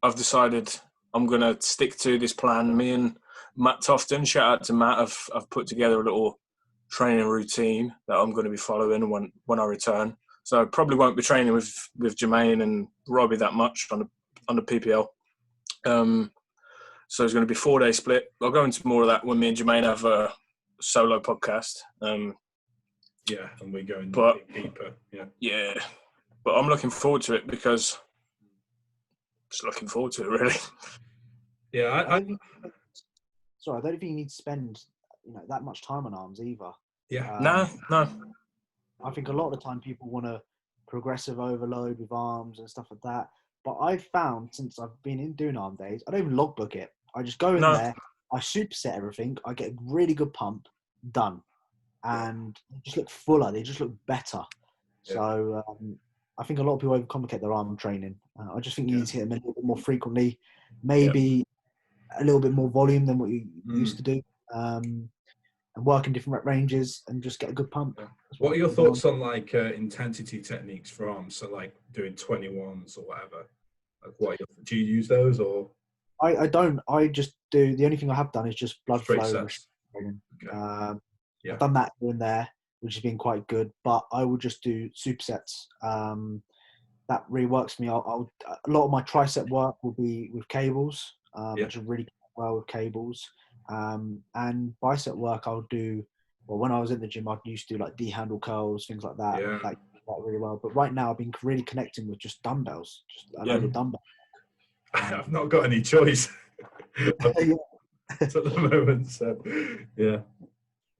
I've decided I'm going to stick to this plan. Me and Matt Tofton, shout out to Matt, I've put together a little training routine that I'm going to be following when I return. So I probably won't be training with Jermaine and Robbie that much on the PPL. So it's going to be 4-day split. I'll go into more of that when me and Jermaine have a solo podcast. And we're going deeper. Yeah. But I'm looking forward to it, because just looking forward to it, really. Yeah, I don't think you need to spend that much time on arms either. Yeah. No. I think a lot of the time people want to progressive overload with arms and stuff like that. But I've found, since I've been doing arm days, I don't even logbook it. I just go in there, I superset everything, I get a really good pump, done. And they just look fuller, they just look better. Yeah. So I think a lot of people overcomplicate their arm training. I just think you need to hit them a little bit more frequently, maybe a little bit more volume than what you used to do, and work in different rep ranges and just get a good pump. What are your thoughts on like intensity techniques for arms? So like doing 21s or whatever. Like, do you use those or? I don't. I just do. The only thing I have done is just blood straight flow. Okay. I've done that here and there, which has been quite good. But I would just do supersets. That really works for me. A lot of my tricep work will be with cables, which are really well with cables. And bicep work I'll do. Well, when I was in the gym, I used to do like D-handle curls, things like that. Yeah. Like that really well. But right now, I've been really connecting with just dumbbells, just a load of dumbbells. I've not got any choice at the moment. So yeah.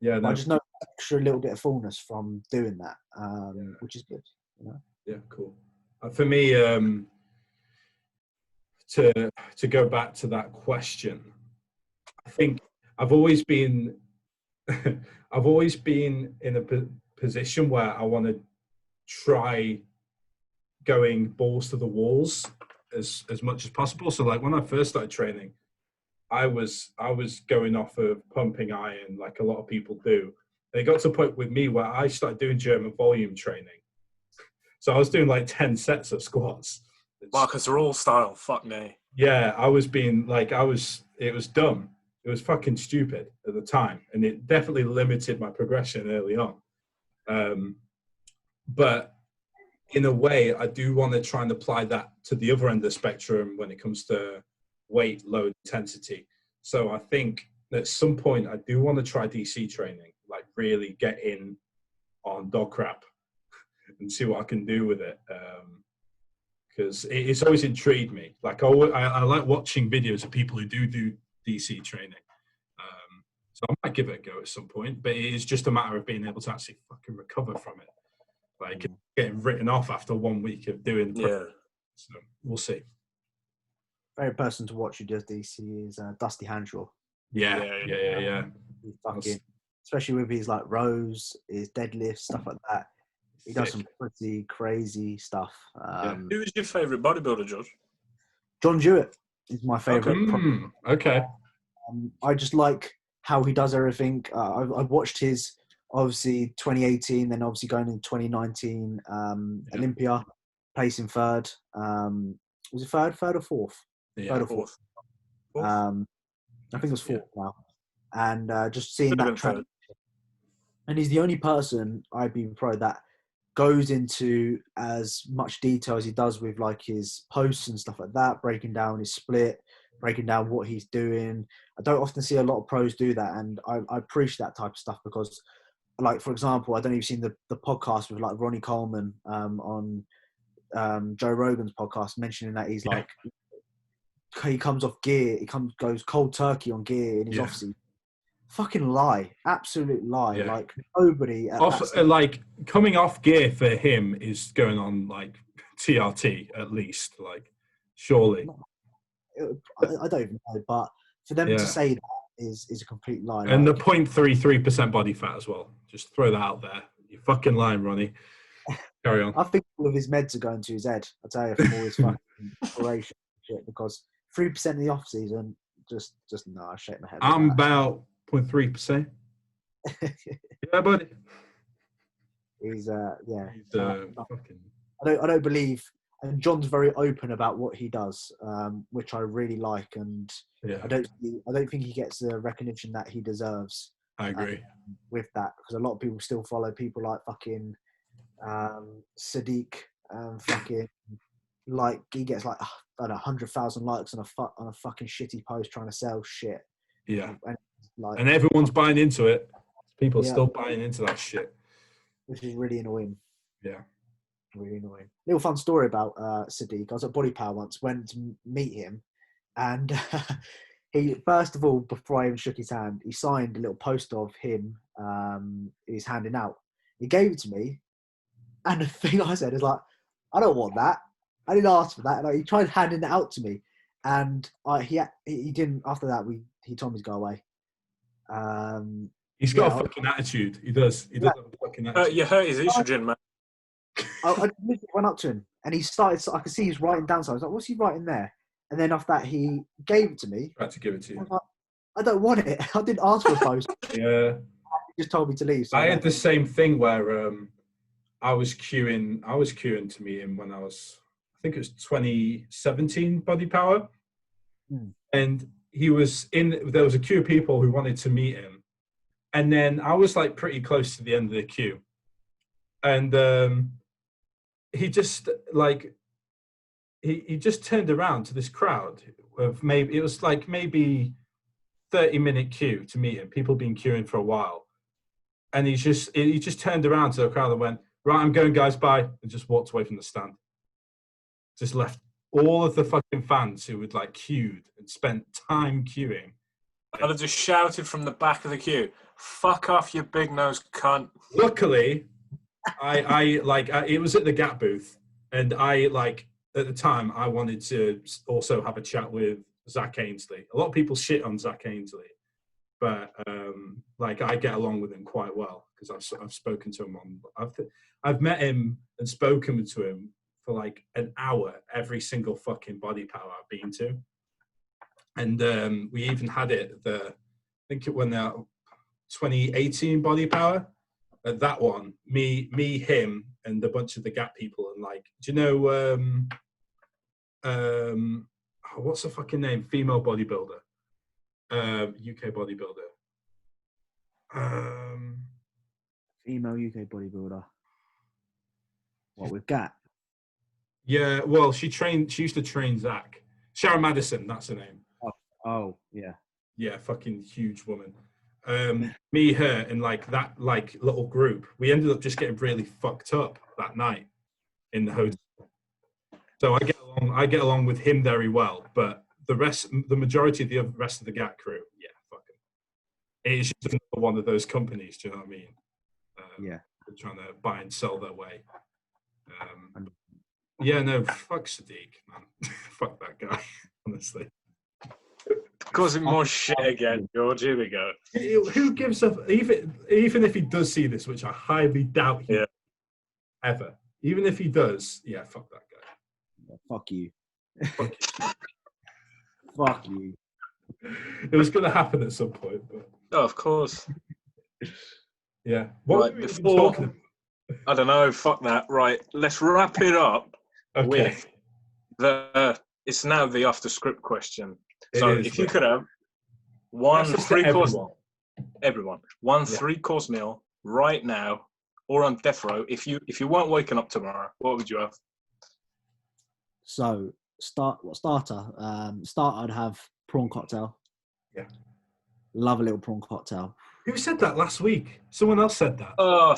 No. I just know extra little bit of fullness from doing that, which is good. Yeah, cool. For me, to go back to that question, I think I've always been in a position where I want to try going balls to the walls as much as possible. So like when I first started training, I was going off of pumping iron like a lot of people do. And it got to a point with me where I started doing German volume training. So I was doing like 10 sets of squats. Marcus Rawl style, fuck me. Yeah, it was dumb. It was fucking stupid at the time. And it definitely limited my progression early on. But in a way, I do want to try and apply that to the other end of the spectrum when it comes to weight, load, intensity. So I think at some point I do want to try DC training, like really get in on dog crap and see what I can do with it. Because it's always intrigued me. Like I like watching videos of people who do DC training. So I might give it a go at some point, but it is just a matter of being able to actually fucking recover from it. Like getting written off after 1 week of doing. Yeah. So we'll see. Favorite person to watch who does DC is Dusty Hanshaw. Yeah. He's fucking, especially with his like rows, his deadlifts, stuff like that. He does some pretty crazy stuff. Who is your favourite bodybuilder, George? John Jewett is my favourite. Okay. I just like how he does everything. I've watched his, obviously, 2018, then obviously going into 2019, Olympia, placing third. Was it third or fourth? Yeah, third or fourth. I think it was fourth now. And just seeing that trend. And he's the only person, IB Pro, that goes into as much detail as he does with like his posts and stuff like that, breaking down his split, breaking down what he's doing. I don't often see a lot of pros do that, and I appreciate that type of stuff because, like, for example, I don't know if you've seen the podcast with like Ronnie Coleman on Joe Rogan's podcast, mentioning that he's like, he comes off gear, goes cold turkey on gear in his off-season. Fucking lie, absolute lie. Yeah. Like nobody. Like coming off gear for him is going on like TRT at least. Like surely. I don't even know, but for them to say that is a complete lie. And the 0.33% body fat as well. Just throw that out there. You're fucking lying, Ronnie. Carry on. I think all of his meds are going to his head. I tell you, from all his fucking operation shit, because 3% in the off season, just no. I shake my head. I'm about 0.3%. Yeah, buddy. He's fucking. I don't believe, and John's very open about what he does, which I really like, and I don't think he gets the recognition that he deserves. I agree with that, because a lot of people still follow people like fucking Sadiq, fucking like he gets like 100,000 likes on a fucking shitty post trying to sell shit. Yeah, and everyone's buying into it. People are still buying into that shit, which is really annoying. Yeah, really annoying. Little fun story about Sadiq. I was at Body Power once, went to meet him, and he, first of all, before I even shook his hand, he signed a little poster of him. He's handing out. He gave it to me, and the thing I said is like, I don't want that. I didn't ask for that. Like, he tried handing it out to me, and he didn't. After that, he told me to go away. He's got a fucking attitude. He does. He does have a fucking attitude. You hurt his estrogen, man. I went up to him, and he started. So I could see he was writing down. So I was like, "What's he writing there?" And then after that, he gave it to me. Tried to give it to you. I was like, I don't want it. I didn't ask for a post. Yeah. He just told me to leave. So I had the same thing where I was queuing to meet him when I think it was 2017 Body Power. And there was a queue of people who wanted to meet him. And then I was like pretty close to the end of the queue. And he just like, he just turned around to this crowd of maybe 30-minute queue to meet him. People been queuing for a while. And he just turned around to the crowd and went, "Right, I'm going, guys, bye," and just walked away from the stand. Just left all of the fucking fans who had like queued and spent time queuing. I'd have just shouted from the back of the queue, "Fuck off, you big nose cunt." Luckily, it was at the Gap booth, and at the time I wanted to also have a chat with Zach Ainsley. A lot of people shit on Zach Ainsley, but I get along with him quite well because I've spoken to him I've met him and spoken to him for like an hour every single fucking Body Power I've been to, and we even had it I think it when 2018 Body Power. At that one, me, him, and a bunch of the Gap people, and like, do you know, what's the fucking name? Female bodybuilder, UK bodybuilder. Female UK bodybuilder. What, with Gap? Yeah, well, she used to train Zach. Sharon Madison, that's her name. Oh, yeah. Yeah, fucking huge woman. Me, her, and like that little group, we ended up just getting really fucked up that night in the hotel. So I get along with him very well, but the majority of the rest of the Gap crew, yeah, fucking, it's just another one of those companies. Do you know what I mean? Yeah, they're trying to buy and sell their way. Yeah, no, fuck Sadiq, man. Fuck that guy, honestly. Causing more shit again, George. Here we go. Who gives a even if he does see this, which I highly doubt he ever. Even if he does, yeah, fuck that guy. Fuck you. Fuck you. It was going to happen at some point, but oh, of course. Yeah. What right, before, about? I don't know. Fuck that. Right, let's wrap it up with It's now the off the script question. It So is, if you could have one That's for 3-course, everyone. one Yeah. 3-course meal right now, or on death row, if you weren't waking up tomorrow, what would you have? So starter. Starter, I'd have prawn cocktail. Yeah. Love a little prawn cocktail. Who said that last week? Someone else said that. Oh,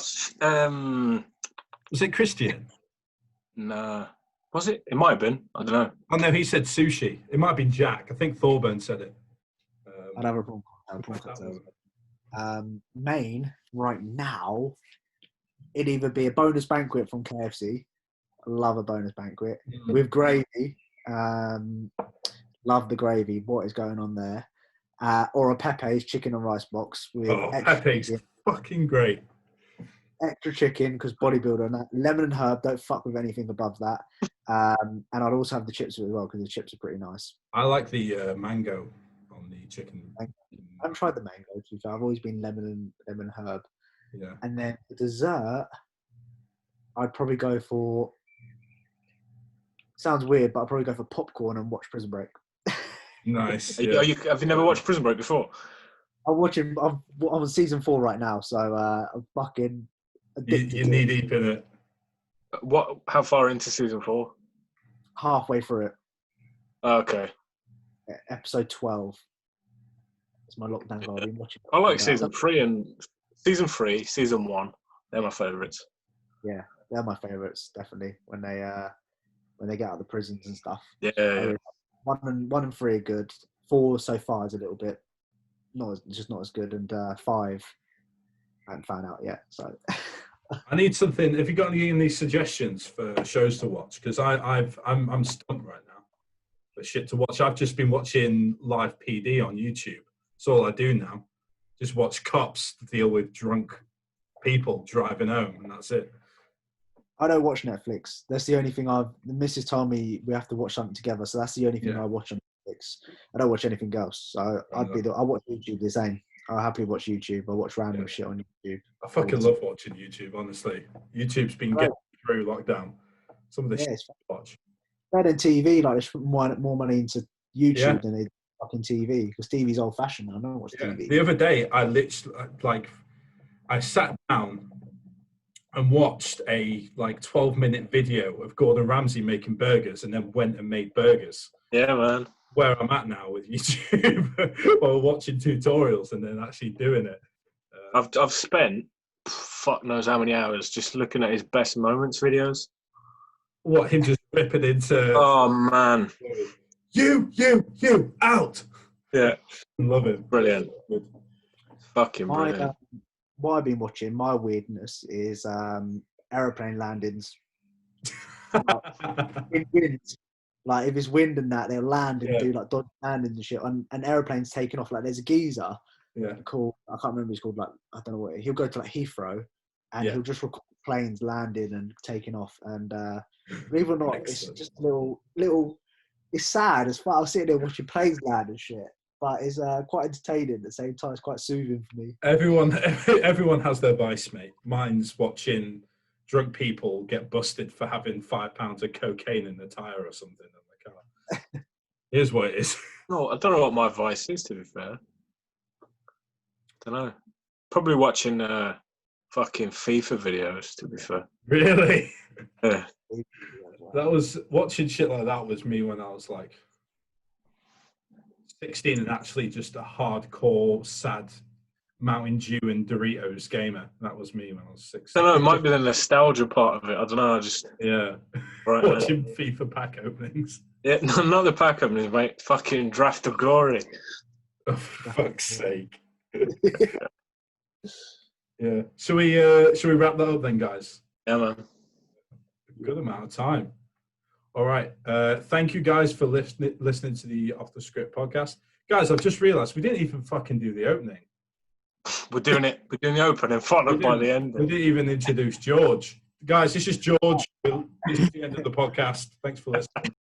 Was it Christian? no. Was it? It might have been. I don't know. Oh, no, he said sushi. It might have been Jack. I think Thorburn said it. I'd have a prawn cocktail. Main, right now, it'd either be a bonus banquet from KFC. I love a bonus banquet. With gravy. Love the gravy. What is going on there? Or a Pepe's chicken and rice box with Pepe's fucking great. Extra chicken, because bodybuilder and that. Lemon and herb, don't fuck with anything above that. And I'd also have the chips as well, because the chips are pretty nice. I like the mango on the chicken. I haven't tried the mango, to be fair. I've always been lemon and herb. Yeah. And then for dessert, I'd probably go for, sounds weird, but I'd probably go for popcorn and watch Prison Break. Nice. Yeah. Have you never watched Prison Break before? I'm on season 4 right now, so I'm fucking addicted. You knee deep in it. How far into season 4? Halfway through it. Okay. Episode 12. It's my lockdown goal. I've been watching. I like season 3, season 1. They're my favourites. Yeah, they're my favourites, definitely. When they get out of the prisons and stuff. Yeah. 1 and 3 are good. 4 so far is a little bit not as good, and 5 I haven't found out yet. So I need something. Have you got any suggestions for shows to watch? Because I'm stumped right now for shit to watch. I've just been watching live PD on YouTube. That's all I do now. Just watch cops deal with drunk people driving home, and that's it. I don't watch Netflix. That's the only thing the missus told me we have to watch something together. So that's the only thing I watch on Netflix. I don't watch anything else. So I watch YouTube the same. I'll happily watch YouTube. I watch random shit on YouTube. I fucking love watching YouTube, honestly. YouTube's been getting through lockdown. Some of the shit I watch. Better than TV, like they should put more money into YouTube than they do fucking TV, because TV's old fashioned now. No one watches TV. The other day, I literally, I sat down and watched a 12-minute video of Gordon Ramsay making burgers, and then went and made burgers. Yeah, man. Where I'm at now with YouTube, while watching tutorials and then actually doing it. I've spent fuck knows how many hours just looking at his best moments videos. What, him just ripping into? Oh man, you out. Yeah, love it. Brilliant. Fucking brilliant. What I've been watching, my weirdness is aeroplane landings. Like if it's wind and that, they'll land and do dodge landings and shit. And airplanes taking off. Like there's a geezer called, I can't remember what he's called. I don't know what. He'll go to Heathrow and he'll just record planes landing and taking off. And believe it or not, it's just a little. It's sad as far. I was sitting there watching planes land and shit. But it's quite entertaining at the same time. It's quite soothing for me. Everyone has their vice, mate. Mine's watching drunk people get busted for having 5 pounds of cocaine in the tyre or something in the car. Here's what it is. No, I don't know what my vice is, to be fair. Don't know. Probably watching fucking FIFA videos, to be fair. Really? Yeah. That was, watching shit like that was me when I was 16 and actually just a hardcore, sad Mountain Dew and Doritos gamer. That was me when I was 16. I don't know, it might be the nostalgia part of it. I don't know, right, watching FIFA pack openings. Yeah, no, not the pack openings, mate. Fucking Draft of Glory. Oh, for fuck's sake. Yeah. Should we wrap that up then, guys? Yeah, man. Good amount of time. All right. Thank you guys for listening to the Off the Script podcast. Guys, I've just realised we didn't even fucking do the opening. We're doing the opening followed by the end. We didn't even introduce George. Guys, this is George. This is the end of the podcast. Thanks for listening.